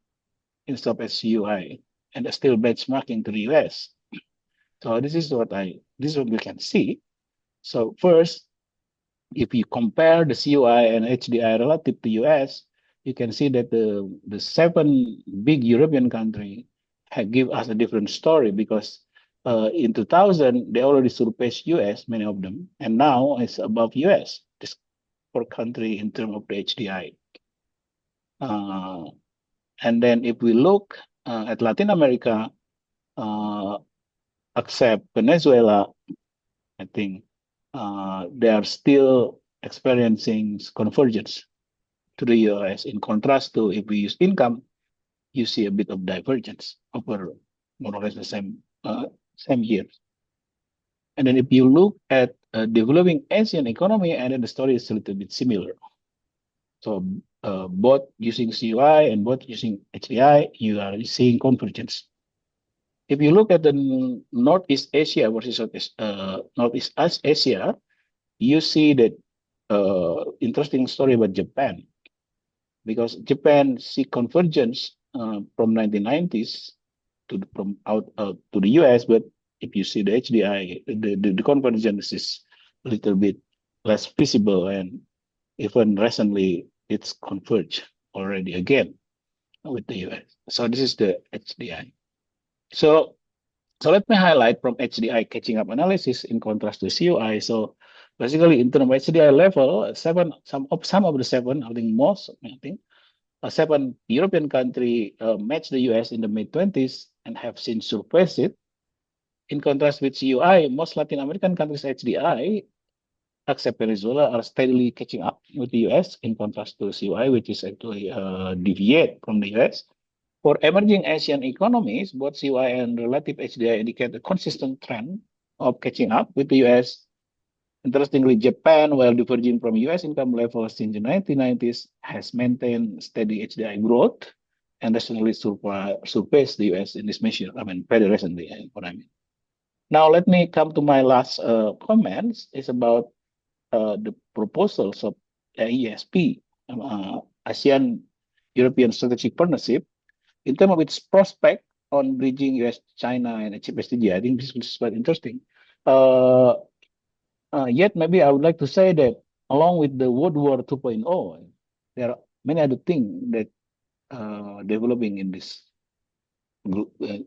instead of SCUI and still benchmarking to the US? So this is what we can see. So first, if you compare the CUI and HDI relative to US, you can see that the 7 big European countries give us a different story, because in 2000 they already surpassed US, many of them, and now it's above US, this per country in terms of the HDI. And then if we look at Latin America, except Venezuela, I think they are still experiencing convergence to the US. In contrast to if we use income, you see a bit of divergence over more or less the same years. And then if you look at developing Asian economy, and then the story is a little bit similar. So both using CUI and both using HDI, you are seeing convergence. If you look at the Northeast Asia versus Northeast Asia, you see that interesting story about Japan, because Japan see convergence from 1990s to the US, but if you see the HDI, the convergence is a little bit less visible, and even recently it's converged already again with the US. So this is the HDI. So let me highlight from HDI catching up analysis in contrast to CUI. So basically, in terms of HDI level, some of the 7, I think most, 7 European countries matched the US in the mid-20s and have since surpassed it. In contrast with CUI, most Latin American countries' HDI, except Venezuela, are steadily catching up with the US, in contrast to CUI, which is actually deviate from the US. For emerging Asian economies, both CUI and relative HDI indicate a consistent trend of catching up with the US. Interestingly, Japan, while diverging from US income levels since the 1990s, has maintained steady HDI growth and recently surpassed the US in this measure. Very recently, what I mean. Now, let me come to my last comments. It's about the proposals of ESP, ASEAN European Strategic Partnership. In terms of its prospect on bridging US, China, and achieve SDG, I think this is quite interesting. Yet, maybe I would like to say that along with the World War 2.0, there are many other things that developing in this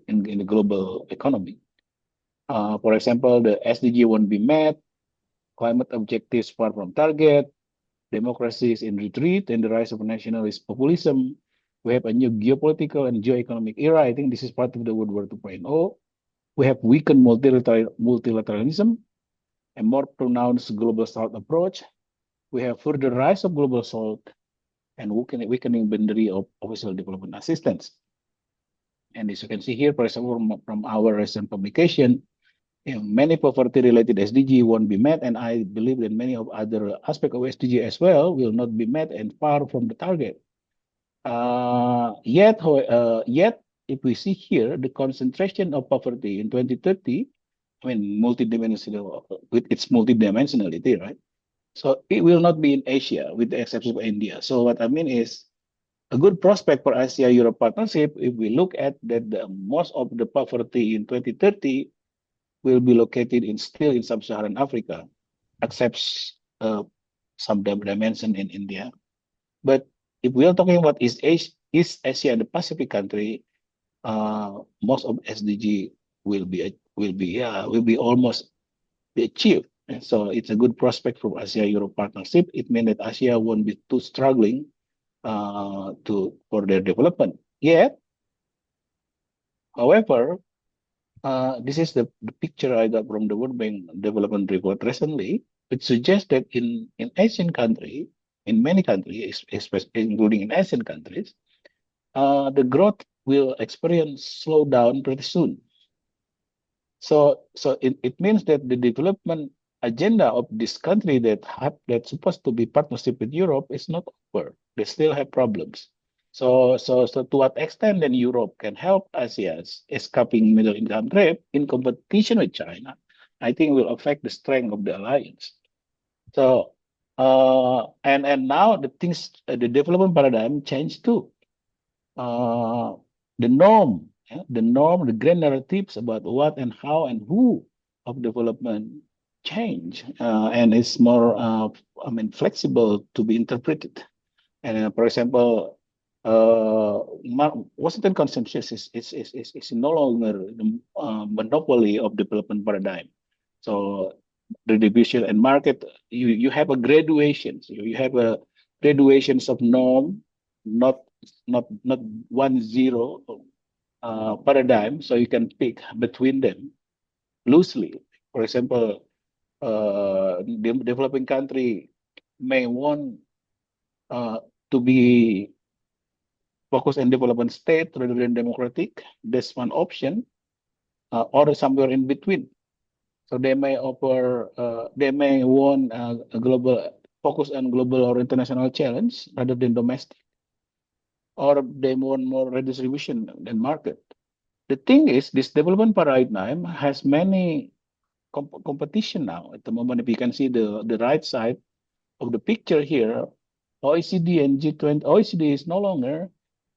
in the global economy. For example, the SDG won't be met, climate objectives far from target, democracy is in retreat, and the rise of nationalist populism. We have a new geopolitical and geoeconomic era. I think this is part of the World War 2.0. We have weakened multilateralism, a more pronounced global south approach. We have further rise of global south and weakening boundary of official development assistance. And as you can see here, for example, from our recent publication, many poverty-related SDG won't be met, and I believe that many of other aspects of SDG as well will not be met and far from the target. Yet, if we see here, the concentration of poverty in 2030, I mean, multidimensional with its multidimensionality, right? So it will not be in Asia, with the exception of India. So what I mean is a good prospect for Asia-Europe partnership if we look at that most of the poverty in 2030 will be located still in sub-Saharan Africa, except some dimension in India. But if we are talking about East Asia and the Pacific country, most of SDG will be almost achieved. And so it's a good prospect for Asia-Europe partnership. It means that Asia won't be too struggling for their development. Yet, however, this is the picture I got from the World Bank Development Report recently, which suggests that in Asian countries, in many countries, especially including in Asian countries, the growth will experience slowdown pretty soon. So it means that the development agenda of this country that's supposed to be partnership with Europe is not over. They still have problems. So to what extent then Europe can help Asia escaping middle income trap in competition with China, I think will affect the strength of the alliance. So and now the development paradigm changed too. The norm, the grand narratives about what and how and who of development change, and it's more, flexible to be interpreted. And for example, Washington consensus is no longer the monopoly of development paradigm. So the division and market, you have a graduations. You have a graduations of norm, not 1-0 paradigm. So you can pick between them loosely. For example, the developing country may want to be focused on development state rather than democratic. That's one option, or somewhere in between. So they may want a global focus on global or international challenge rather than domestic, or they want more redistribution than market. The thing is, this development paradigm has many competition now. At the moment, if you can see the right side of the picture here, OECD and G20. OECD is no longer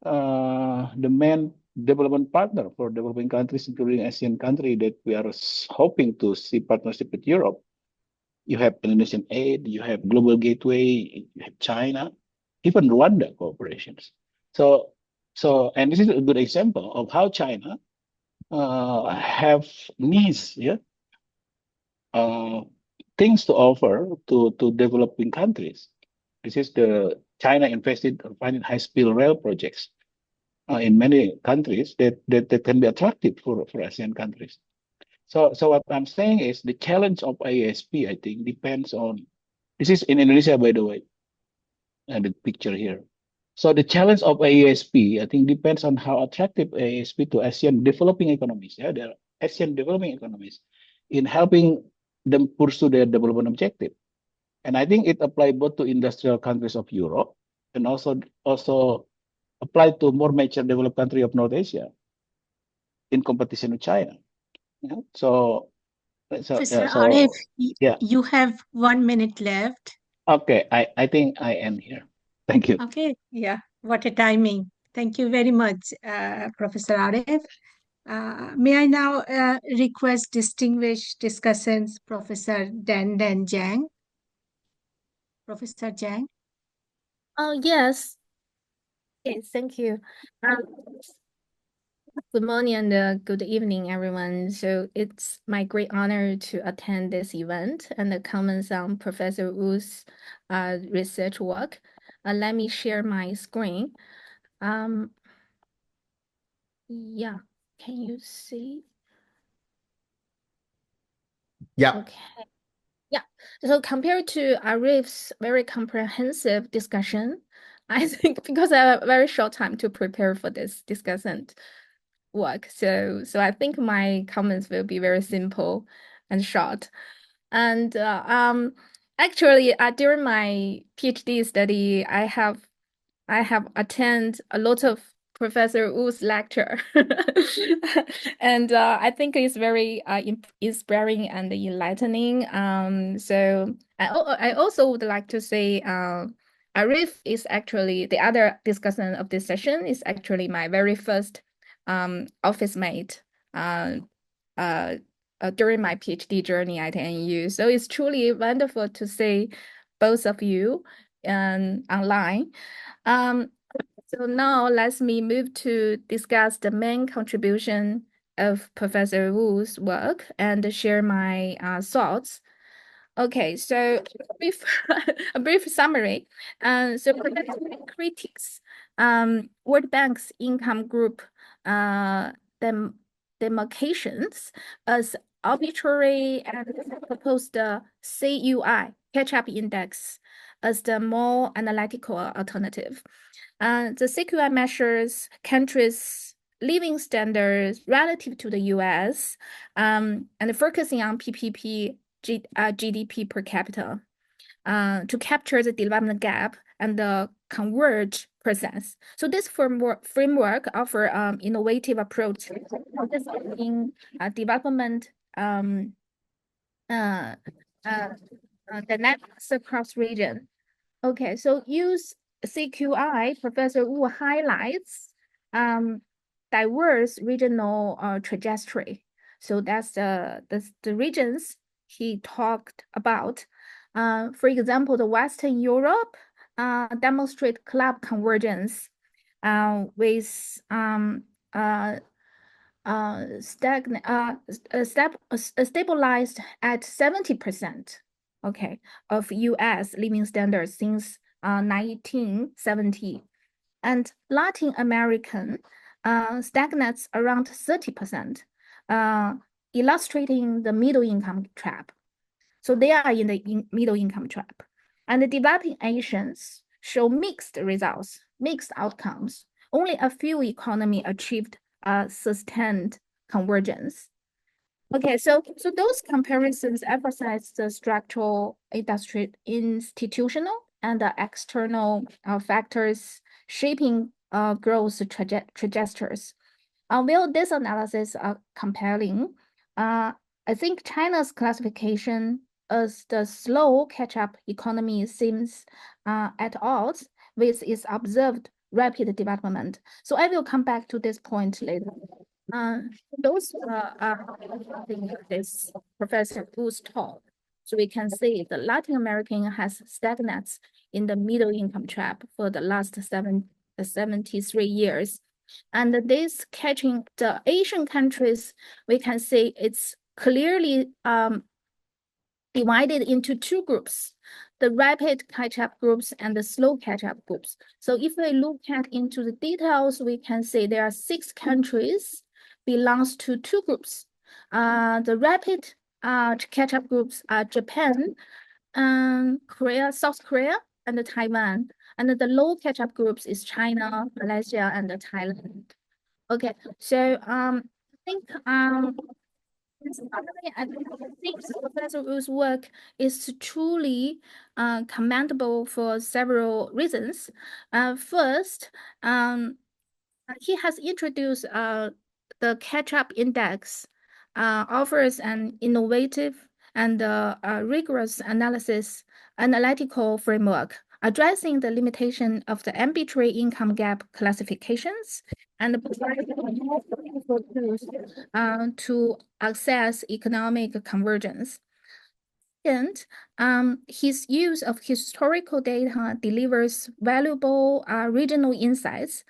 the main development partner for developing countries, including Asian country that we are hoping to see partnership with Europe. You have Indonesian Aid, you have Global Gateway, you have China, even Rwanda cooperations. And this is a good example of how China have needs, things to offer to developing countries. This is the China invested in high-speed rail projects in many countries that can be attractive for ASEAN countries. So what I'm saying is the challenge of IASP, I think, depends on, this is in Indonesia, by the way, and the picture here. So the challenge of IASP, I think, depends on how attractive IASP to ASEAN developing economies, the ASEAN developing economies, in helping them pursue their development objective. And I think it applies both to industrial countries of Europe and also apply to more mature developed country of North Asia in competition with China. So Professor Arief, yeah. you have 1 minute left. Okay, I think I end here. Thank you. Okay, yeah, what a timing. Thank you very much, Professor Arief. May I now request distinguished discussants, Professor Dandan Zhang. Professor Zhang. Oh, yes. Yes, thank you. Good morning and good evening, everyone. So it's my great honor to attend this event and comment on Professor Wu's research work. Let me share my screen. Yeah, can you see? Yeah. Okay. Yeah. So compared to Arief's very comprehensive discussion, I think because I have a very short time to prepare for this discussion work, so I think my comments will be very simple and short. And actually, during my PhD study, I have attended a lot of Professor Wu's lecture, and I think it's very inspiring and enlightening. So I also would like to say, Arief is actually the other discussant of this session is actually my very first office mate during my PhD journey at NU. So it's truly wonderful to see both of you online. So now let me move to discuss the main contribution of Professor Wu's work and share my thoughts. Okay, so a brief summary. So critics, World Bank's income group demarcations as arbitrary and proposed the CUI, catch-up index, as the more analytical alternative. The CQI measures countries' living standards relative to the US, and focusing on PPP GDP per capita to capture the development gap and the converge process. So this framework offer innovative approach in development dynamics across region. Okay, so use CQI, Professor Wu highlights diverse regional trajectory. So that's the regions he talked about. For example, the Western Europe demonstrate club convergence with stabilized at 70%, okay, of US living standards since 1970. And Latin American stagnates around 30%, illustrating the middle income trap. So they are in the middle income trap. And the developing Asians show mixed results, mixed outcomes. Only a few economies achieved sustained convergence. Okay, so those comparisons emphasize the structural, institutional, and the external factors shaping growth trajectories. While this analysis are compelling, I think China's classification as the slow catch-up economy seems at odds with its observed rapid development. So I will come back to this point later. Those are this Professor Wu's talk. So we can see the Latin American has stagnates in the middle income trap for the last 73 years. And this catching the Asian countries, we can see it's clearly divided into two groups, the rapid catch-up groups and the slow catch-up groups. So if we look into the details, we can see there are 6 countries belongs to 2 groups. The rapid catch-up groups are Japan, Korea, South Korea, and Taiwan. And the low catch-up groups is China, Malaysia, and Thailand. Okay, so I think Professor Wu's work is truly commendable for several reasons. First, he has introduced the catch-up index, offers an innovative and rigorous analytical framework addressing the limitation of the arbitrary income gap classifications and to access economic convergence. And his use of historical data delivers valuable regional insights,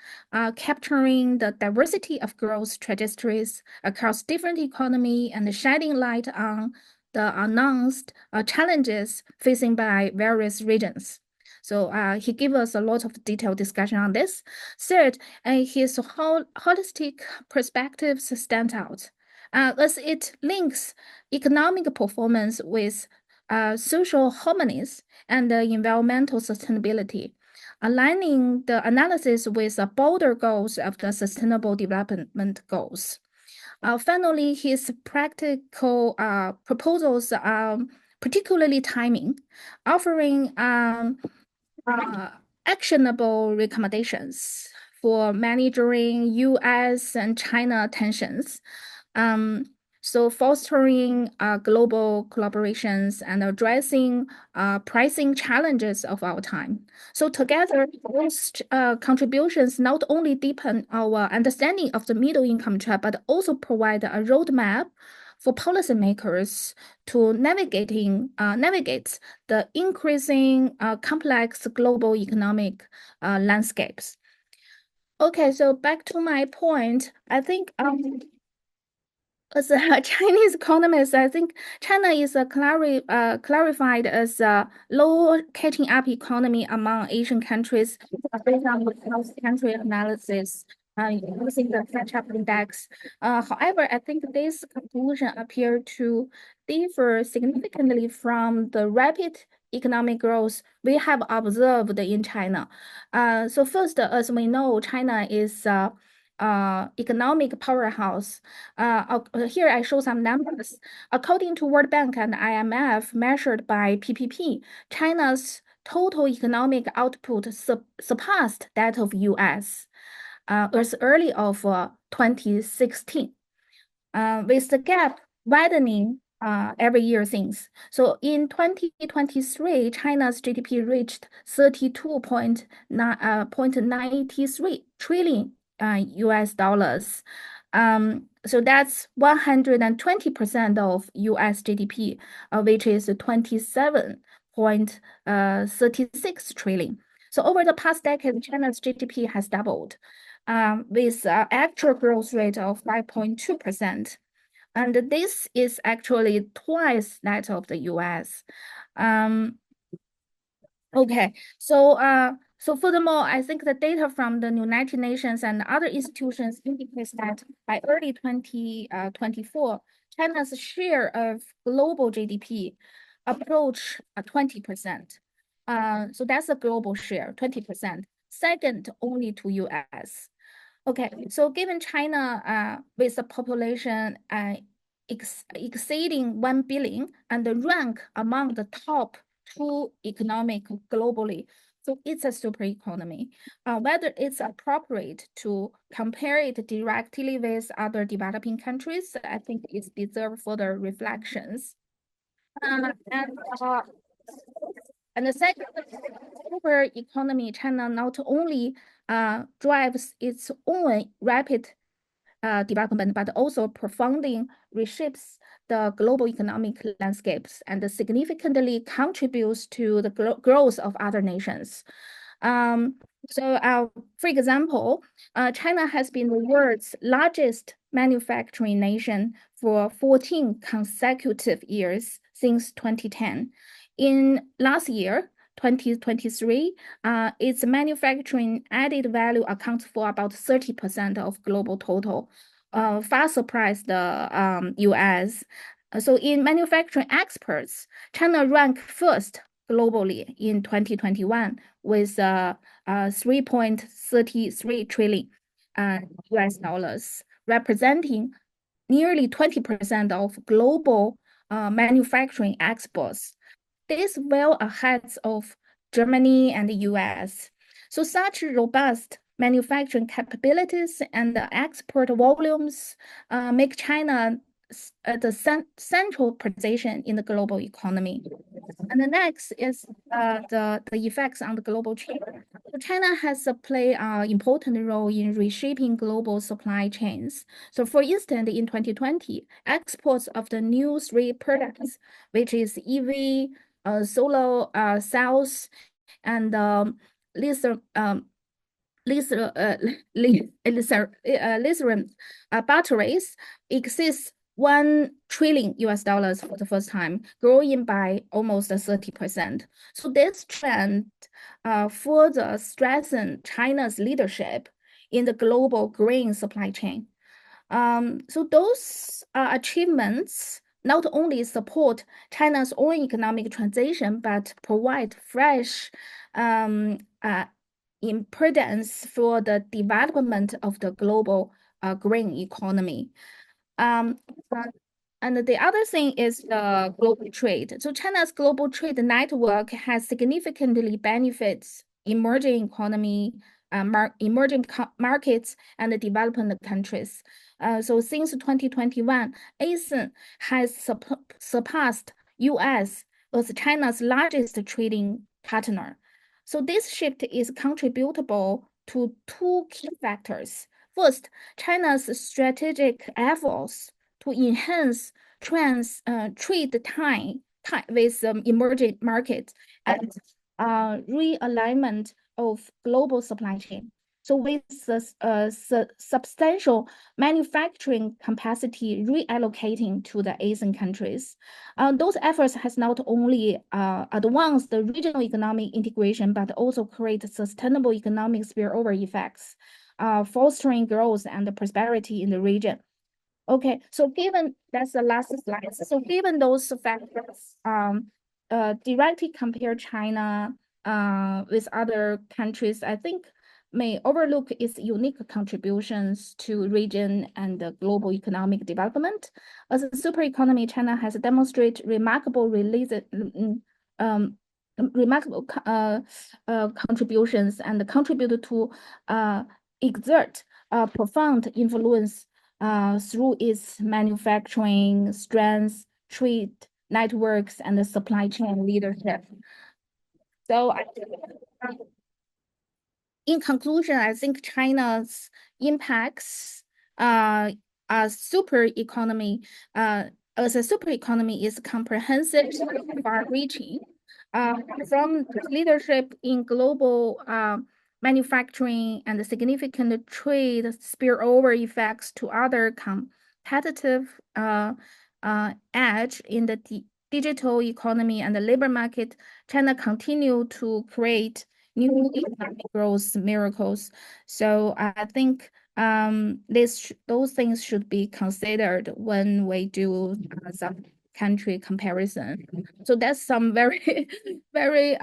capturing the diversity of growth trajectories across different economies and shedding light on the announced challenges facing by various regions. So he gave us a lot of detailed discussion on this. Third, his holistic perspectives stand out. as it links economic performance with social harmonies and environmental sustainability, aligning the analysis with the broader goals of the Sustainable Development Goals. Finally, his practical proposals are particularly timing, offering actionable recommendations for managing U.S. and China tensions. So fostering global collaborations and addressing pricing challenges of our time. So together, those contributions not only deepen our understanding of the middle income trap, but also provide a roadmap for policymakers to navigate the increasing complex global economic landscapes. Okay, so back to my point, I think as a Chinese economist, I think China is clarified as a low catching up economy among Asian countries based on the cross-country analysis using the catch-up index. However, I think this conclusion appears to differ significantly from the rapid economic growth we have observed in China. So first, as we know, China is economic powerhouse. Here I show some numbers. According to World Bank and IMF, measured by PPP, China's total economic output surpassed that of US as early of 2016, with the gap widening every year since. So in 2023, China's GDP reached 32.93 trillion US dollars. So that's 120% of US GDP, which is 27.36 trillion. So over the past decade, China's GDP has doubled, with actual growth rate of 5.2%. And this is actually twice that of the US. Okay, so furthermore, I think the data from the United Nations and other institutions indicates that by early 2024, China's share of global GDP approached 20%. So that's a global share, 20%, second only to US. Okay, so given China with a population exceeding 1 billion and the rank among the top 2 economic globally, so it's a super economy. Whether it's appropriate to compare it directly with other developing countries, I think it deserves further reflections. And the second, super economy, China not only drives its own rapid development, but also profoundly reshapes the global economic landscapes and significantly contributes to the growth of other nations. For example, China has been the world's largest manufacturing nation for 14 consecutive years since 2010. In last year, 2023, its manufacturing added value accounts for about 30% of global total, far surpassed the US. So in manufacturing exports, China ranked first globally in 2021 with 3.33 trillion US dollars, representing nearly 20% of global manufacturing exports. This well ahead of Germany and the US. So such robust manufacturing capabilities and export volumes make China the central position in the global economy. And the next is the effects on the global trade. So China has played an important role in reshaping global supply chains. So for instance, in 2020, exports of the new 3 products, which is EV, solar cells, and lithium batteries, exceeds 1 trillion US dollars for the first time, growing by almost 30%. So this trend further strengthens China's leadership in the global grain supply chain. So those achievements not only support China's own economic transition, but provide fresh impedance for the development of the global green economy. And the other thing is the global trade. So China's global trade network has significantly benefits emerging economy, markets and the developing countries. So since 2021, ASEAN has surpassed US as China's largest trading partner. So this shift is contributable to two key factors. First, China's strategic efforts to enhance trade tie with emerging markets and realignment of global supply chain. So with substantial manufacturing capacity reallocating to the Asian countries, those efforts has not only advanced the regional economic integration, but also create sustainable economic spillover effects, fostering growth and prosperity in the region. Okay, so given that's the last slide. So given those factors, directly compare China with other countries, I think may overlook its unique contributions to region and the global economic development. As a super economy, China has demonstrated remarkable contributions and contributed to exert profound influence through its manufacturing strengths, trade networks, and the supply chain leadership. So in conclusion, I think China's impacts as a super economy is comprehensive and far-reaching. From leadership in global manufacturing and the significant trade spillover effects to other competitive edge in the digital economy and the labor market, China continue to create new economic growth miracles. So I think those things should be considered when we do some country comparison. So that's some very, very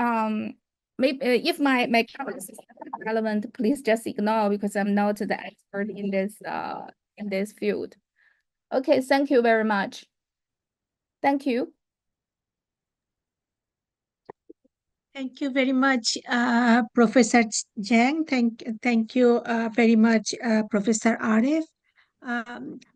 maybe if my comments is relevant, please just ignore because I'm not the expert in this field. Okay, thank you very much. Thank you. Thank you very much, Professor Zhang. Thank you very much, Professor Arief.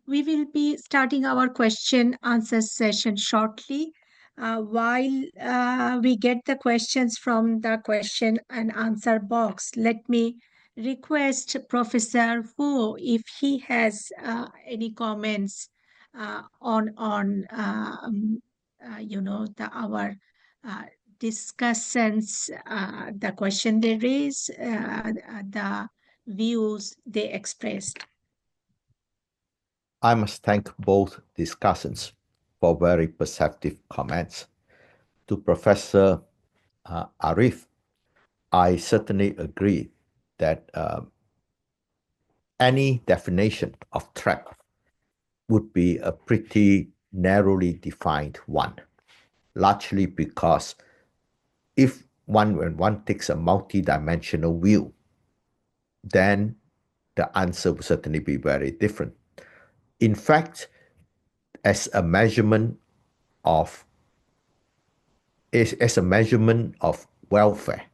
We will be starting our question answer session shortly. While we get the questions from the question and answer box, let me request Professor Fu if he has any comments on our discussants, the question they raise, the views they expressed. I must thank both discussants for very perceptive comments. To Professor Arief, I certainly agree that any definition of threat would be a pretty narrowly defined one, largely because when one takes a multidimensional view, then the answer will certainly be very different. In fact, as a measurement of welfare,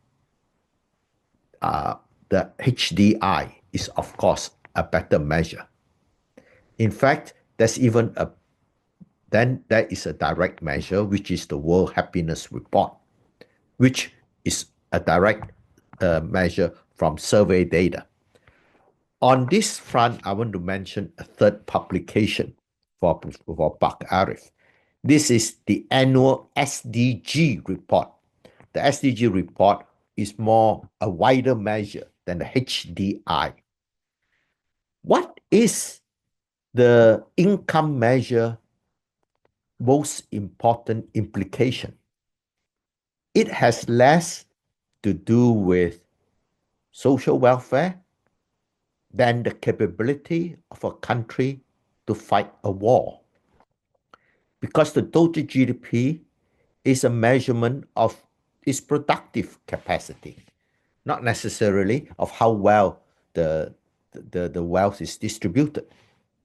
the HDI is of course a better measure. In fact, there is a direct measure, which is the World Happiness Report, which is a direct measure from survey data. On this front, I want to mention a third publication for Pak Arief. This is the annual SDG report. The SDG report is a wider measure than the HDI. What is the income measure most important implication? It has less to do with social welfare than the capability of a country to fight a war, because the total GDP is a measurement of its productive capacity, not necessarily of how well the wealth is distributed.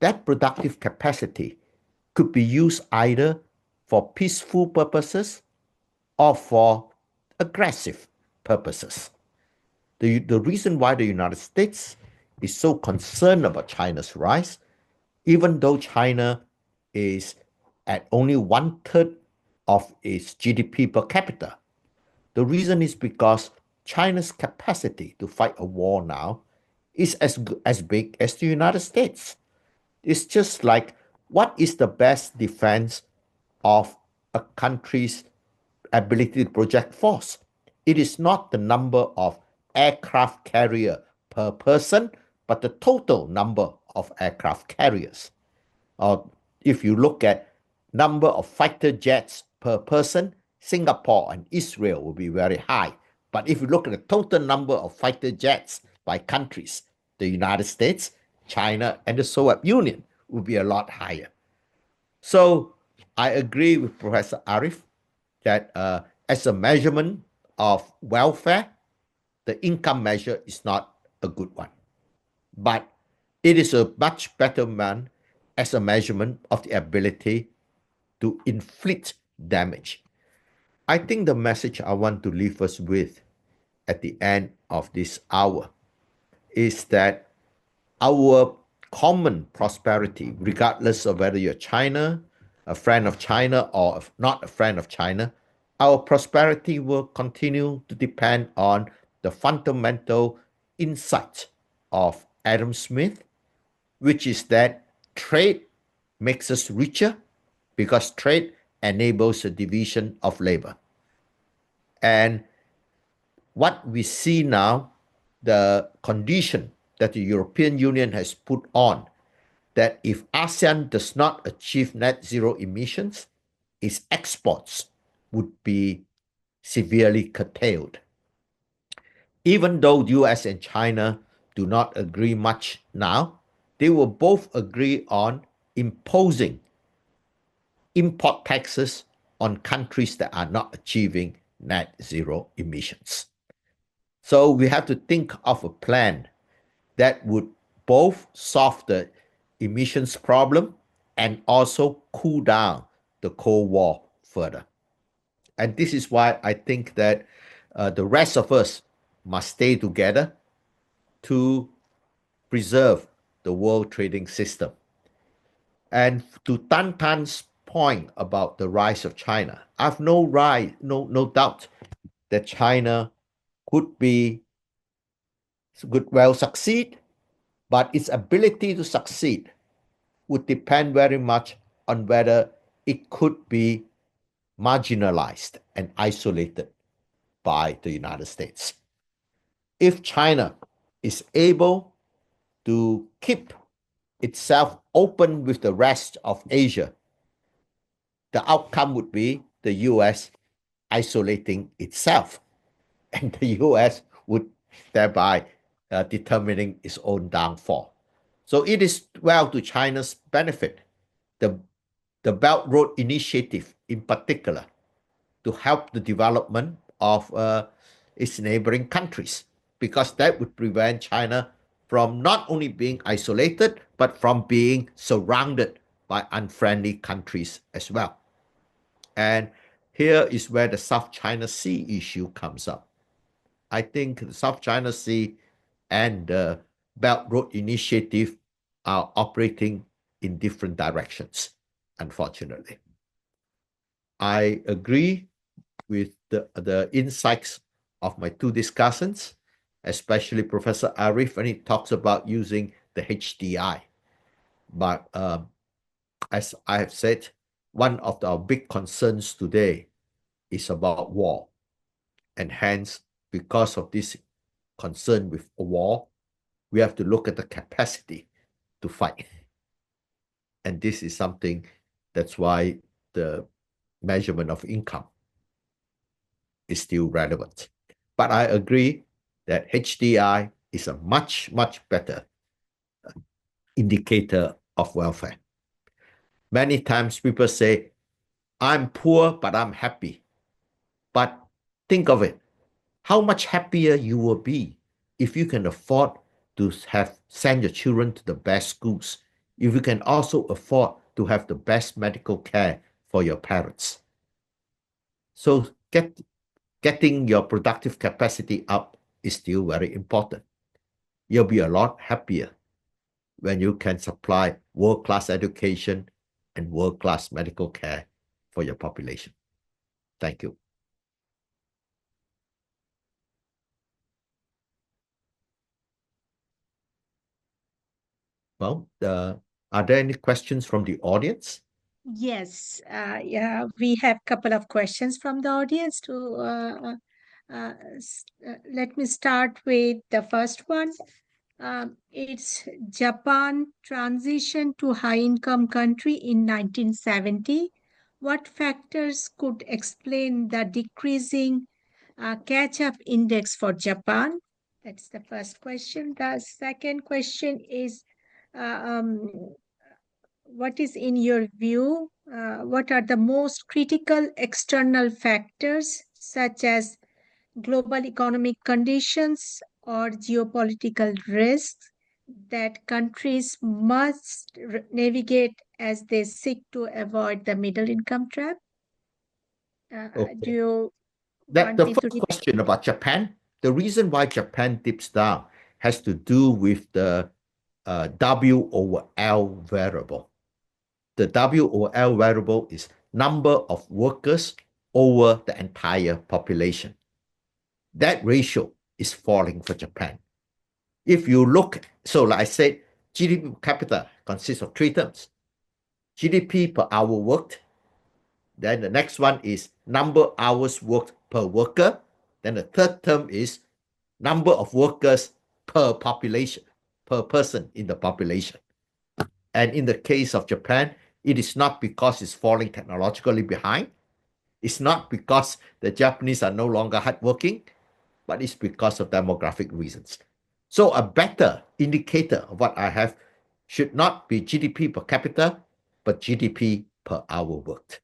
That productive capacity could be used either for peaceful purposes or for aggressive purposes. The reason why the United States is so concerned about China's rise, even though China is at only 1/3 of its GDP per capita, the reason is because China's capacity to fight a war now is as big as the United States. It's just like, what is the best defense of a country's ability to project force? It is not the number of aircraft carrier per person, but the total number of aircraft carriers. Or if you look at number of fighter jets per person, Singapore and Israel will be very high. But if you look at the total number of fighter jets by countries, the United States, China, and the Soviet Union will be a lot higher. So I agree with Professor Arief that as a measurement of welfare, the income measure is not a good one. But it is a much better one as a measurement of the ability to inflict damage. I think the message I want to leave us with at the end of this hour is that our common prosperity, regardless of whether you're China, a friend of China, or not a friend of China, our prosperity will continue to depend on the fundamental insight of Adam Smith, which is that trade makes us richer because trade enables a division of labor. And what we see now, the condition that the European Union has put on, that if ASEAN does not achieve net zero emissions, its exports would be severely curtailed. Even though the US and China do not agree much now, they will both agree on imposing import taxes on countries that are not achieving net zero emissions. So we have to think of a plan that would both solve the emissions problem and also cool down the Cold War further. And this is why I think that the rest of us must stay together to preserve the world trading system. And to Tan's point about the rise of China, I have no doubt that China could succeed, but its ability to succeed would depend very much on whether it could be marginalized and isolated by the United States. If China is able to keep itself open with the rest of Asia, the outcome would be the US isolating itself, and the US would thereby determining its own downfall. So it is well to China's benefit, the Belt Road Initiative in particular, to help the development of its neighboring countries, because that would prevent China from not only being isolated, but from being surrounded by unfriendly countries as well. And here is where the South China Sea issue comes up. I think the South China Sea and the Belt Road Initiative are operating in different directions, unfortunately. I agree with the insights of my two discussants, especially Professor Arief, when he talks about using the HDI. But as I have said, one of our big concerns today is about war. And hence, because of this concern with war, we have to look at the capacity to fight. And this is something that's why the measurement of income is still relevant. But I agree that HDI is a much, much better indicator of welfare. Many times people say, I'm poor, but I'm happy. But think of it. How much happier you will be if you can afford to send your children to the best schools, if you can also afford to have the best medical care for your parents. So getting your productive capacity up is still very important. You'll be a lot happier when you can supply world-class education and world-class medical care for your population. Thank you. Well, are there any questions from the audience? Yes, yeah, we have a couple of questions from the audience. Let me start with the first one. It's Japan transition to high-income country in 1970. What factors could explain the decreasing catch-up index for Japan? That's the first question. The second question is, what is in your view, what are the most critical external factors such as global economic conditions or geopolitical risks that countries must navigate as they seek to avoid the middle income trap? Do you want The me to first repeat? question about Japan, the reason why Japan dips down has to do with the W over L variable. The W over L variable is number of workers over the entire population. That ratio is falling for Japan. If you look, so like I said, GDP per capita consists of three terms. GDP per hour worked. Then the next one is number hours worked per worker. Then the third term is number of workers per population, per person in the population. And in the case of Japan, it is not because it's falling technologically behind. It's not because the Japanese are no longer hardworking, but it's because of demographic reasons. So a better indicator of what I have should not be GDP per capita, but GDP per hour worked,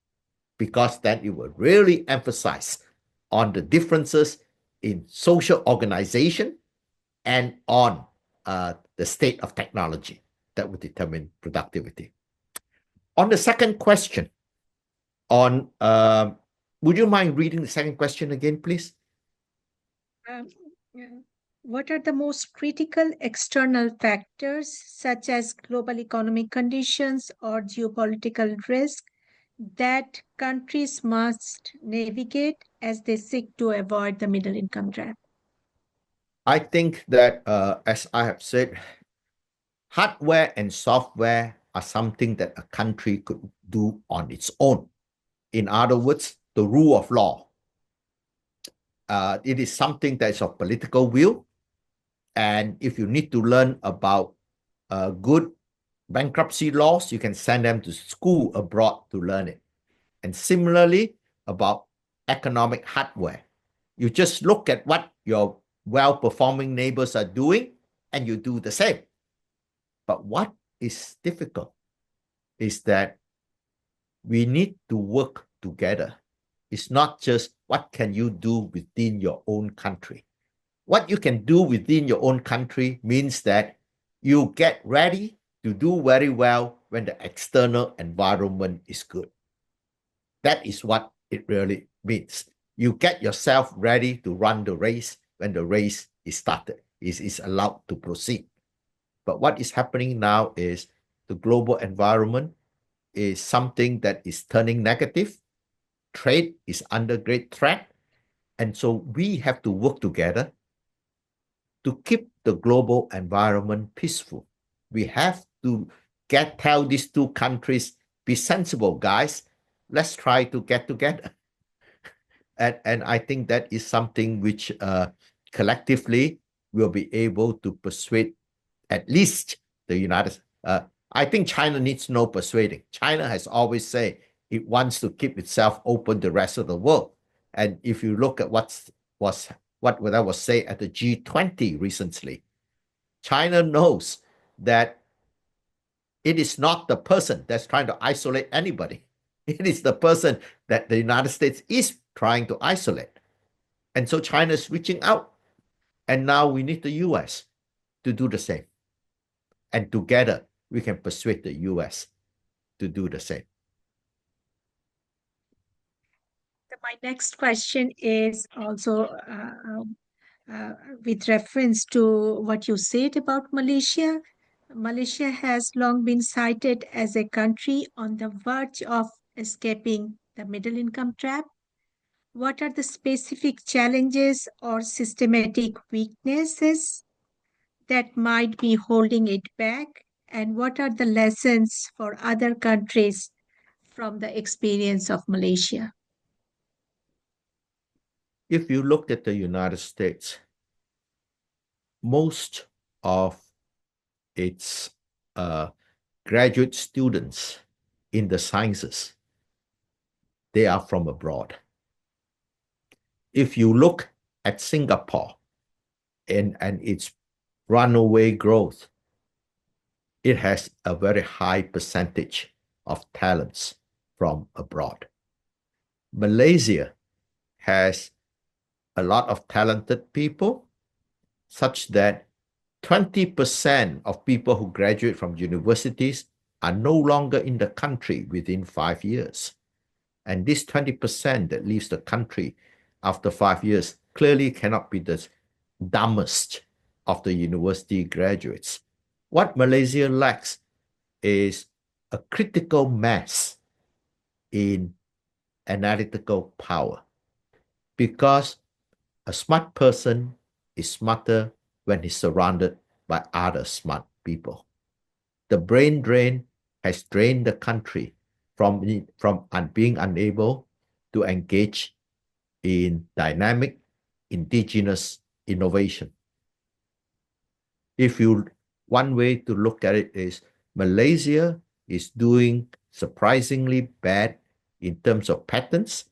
because then it will really emphasize on the differences in social organization and on the state of technology that would determine productivity. On the second question, would you mind reading the second question again, please? What are the most critical external factors, such as global economic conditions or geopolitical risk, that countries must navigate as they seek to avoid the middle income trap? I think that, as I have said, hardware and software are something that a country could do on its own. In other words, the rule of law. It is something that is of political will. And if you need to learn about good bankruptcy laws, you can send them to school abroad to learn it. And similarly, about economic hardware, you just look at what your well-performing neighbors are doing and you do the same. But what is difficult is that we need to work together. It's not just what can you do within your own country. What you can do within your own country means that you get ready to do very well when the external environment is good. That is what it really means. You get yourself ready to run the race when the race is started, is allowed to proceed. But what is happening now is the global environment is something that is turning negative. Trade is under great threat. And so we have to work together to keep the global environment peaceful. We have to tell these two countries, be sensible, guys. Let's try to get together. And I think that is something which collectively will be able to persuade at least the United States. I think China needs no persuading. China has always said it wants to keep itself open to the rest of the world. And if you look at what I was saying at the G20 recently, China knows that It is not the person that's trying to isolate anybody. It is the person that the United States is trying to isolate. And so China is reaching out. And now we need the US to do the same. And together, we can persuade the US to do the same. My next question is also with reference to what you said about Malaysia. Malaysia has long been cited as a country on the verge of escaping the middle income trap. What are the specific challenges or systematic weaknesses that might be holding it back? And what are the lessons for other countries from the experience of Malaysia? If you look at the United States, most of its graduate students in the sciences, they are from abroad. If you look at Singapore and its runaway growth, it has a very high percentage of talents from abroad. Malaysia has a lot of talented people, such that 20% of people who graduate from universities are no longer in the country within 5 years. And this 20% that leaves the country after 5 years clearly cannot be the dumbest of the university graduates. What Malaysia lacks is a critical mass in analytical power, because a smart person is smarter when he's surrounded by other smart people. The brain drain has drained the country from being unable to engage in dynamic indigenous innovation. One way to look at it is Malaysia is doing surprisingly bad in terms of patents.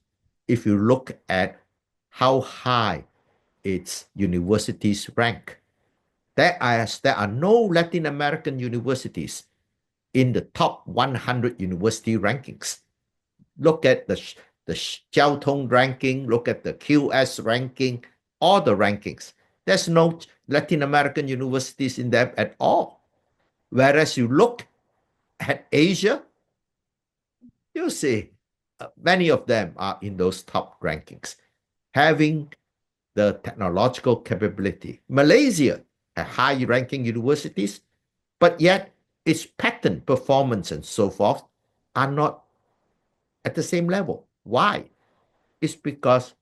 If you look at how high its universities rank, there are no Latin American universities in the top 100 university rankings. Look at the Jiao Tong ranking, look at the QS ranking, all the rankings. There's no Latin American universities in them at all. Whereas you look at Asia, you see many of them are in those top rankings, having the technological capability. Malaysia has high-ranking universities, but yet its patent performance and so forth are not at the same level. Why? It's because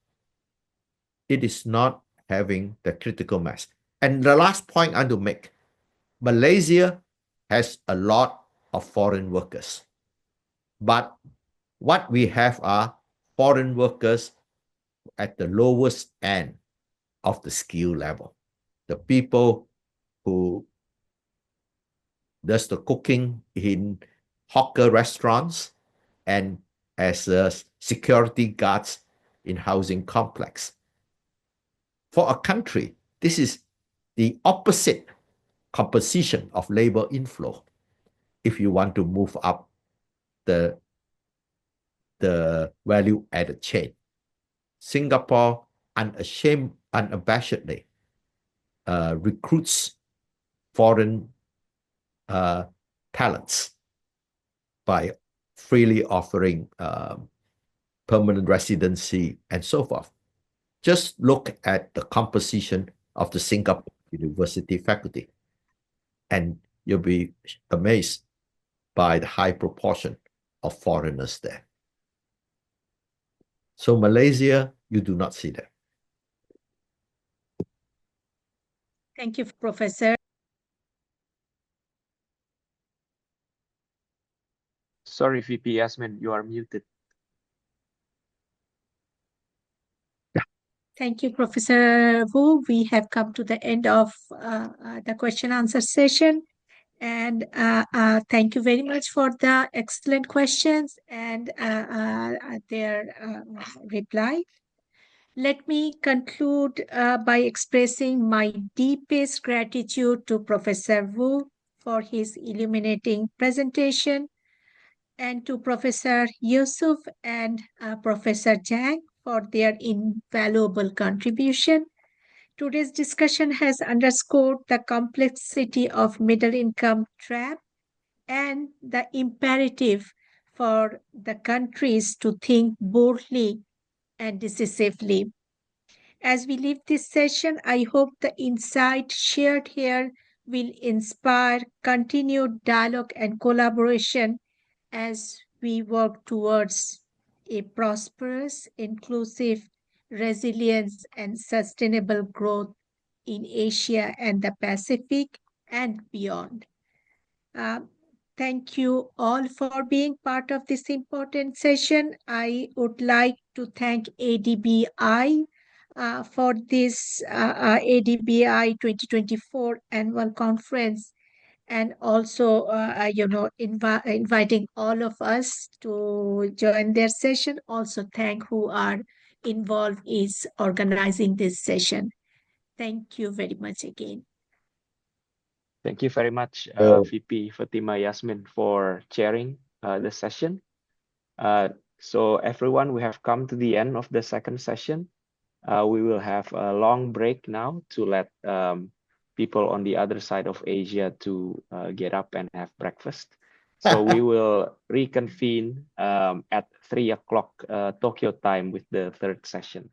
it is not having the critical mass. And the last point I want to make, Malaysia has a lot of foreign workers, but what we have are foreign workers at the lowest end of the skill level. The people who does the cooking in hawker restaurants and as security guards in housing complex. For a country, this is the opposite composition of labor inflow if you want to move up the value added chain. Singapore unabashedly recruits foreign talents by freely offering permanent residency and so forth. Just look at the composition of the Singapore University faculty, and you'll be amazed by the high proportion of foreigners there. So Malaysia, you do not see that. Thank you, Professor. Sorry, VP Yasmin, you are muted. Thank you, Professor Wu. We have come to the end of the question answer session. And thank you very much for the excellent questions and their reply. Let me conclude by expressing my deepest gratitude to Professor Wu for his illuminating presentation, and to Professor Yusuf and Professor Zhang for their invaluable contribution. Today's discussion has underscored the complexity of middle income trap and the imperative for the countries to think boldly and decisively. As we leave this session, I hope the insight shared here will inspire continued dialogue and collaboration as we work towards a prosperous, inclusive, resilient, and sustainable growth in Asia and the Pacific and beyond. Uh, Thank you all for being part of this important session. I would like to thank ADBI for this ADBI 2024 annual conference, and also, inviting all of us to join their session. Also, thank who are involved is organizing this session. Thank you very much again. Thank you very much, So, VP Fatima Yasmin, for chairing the session. So everyone, we have come to the end of the second session. We will have a long break now to let people on the other side of Asia to get up and have breakfast. So we will reconvene at 3 o'clock Tokyo time with the third session.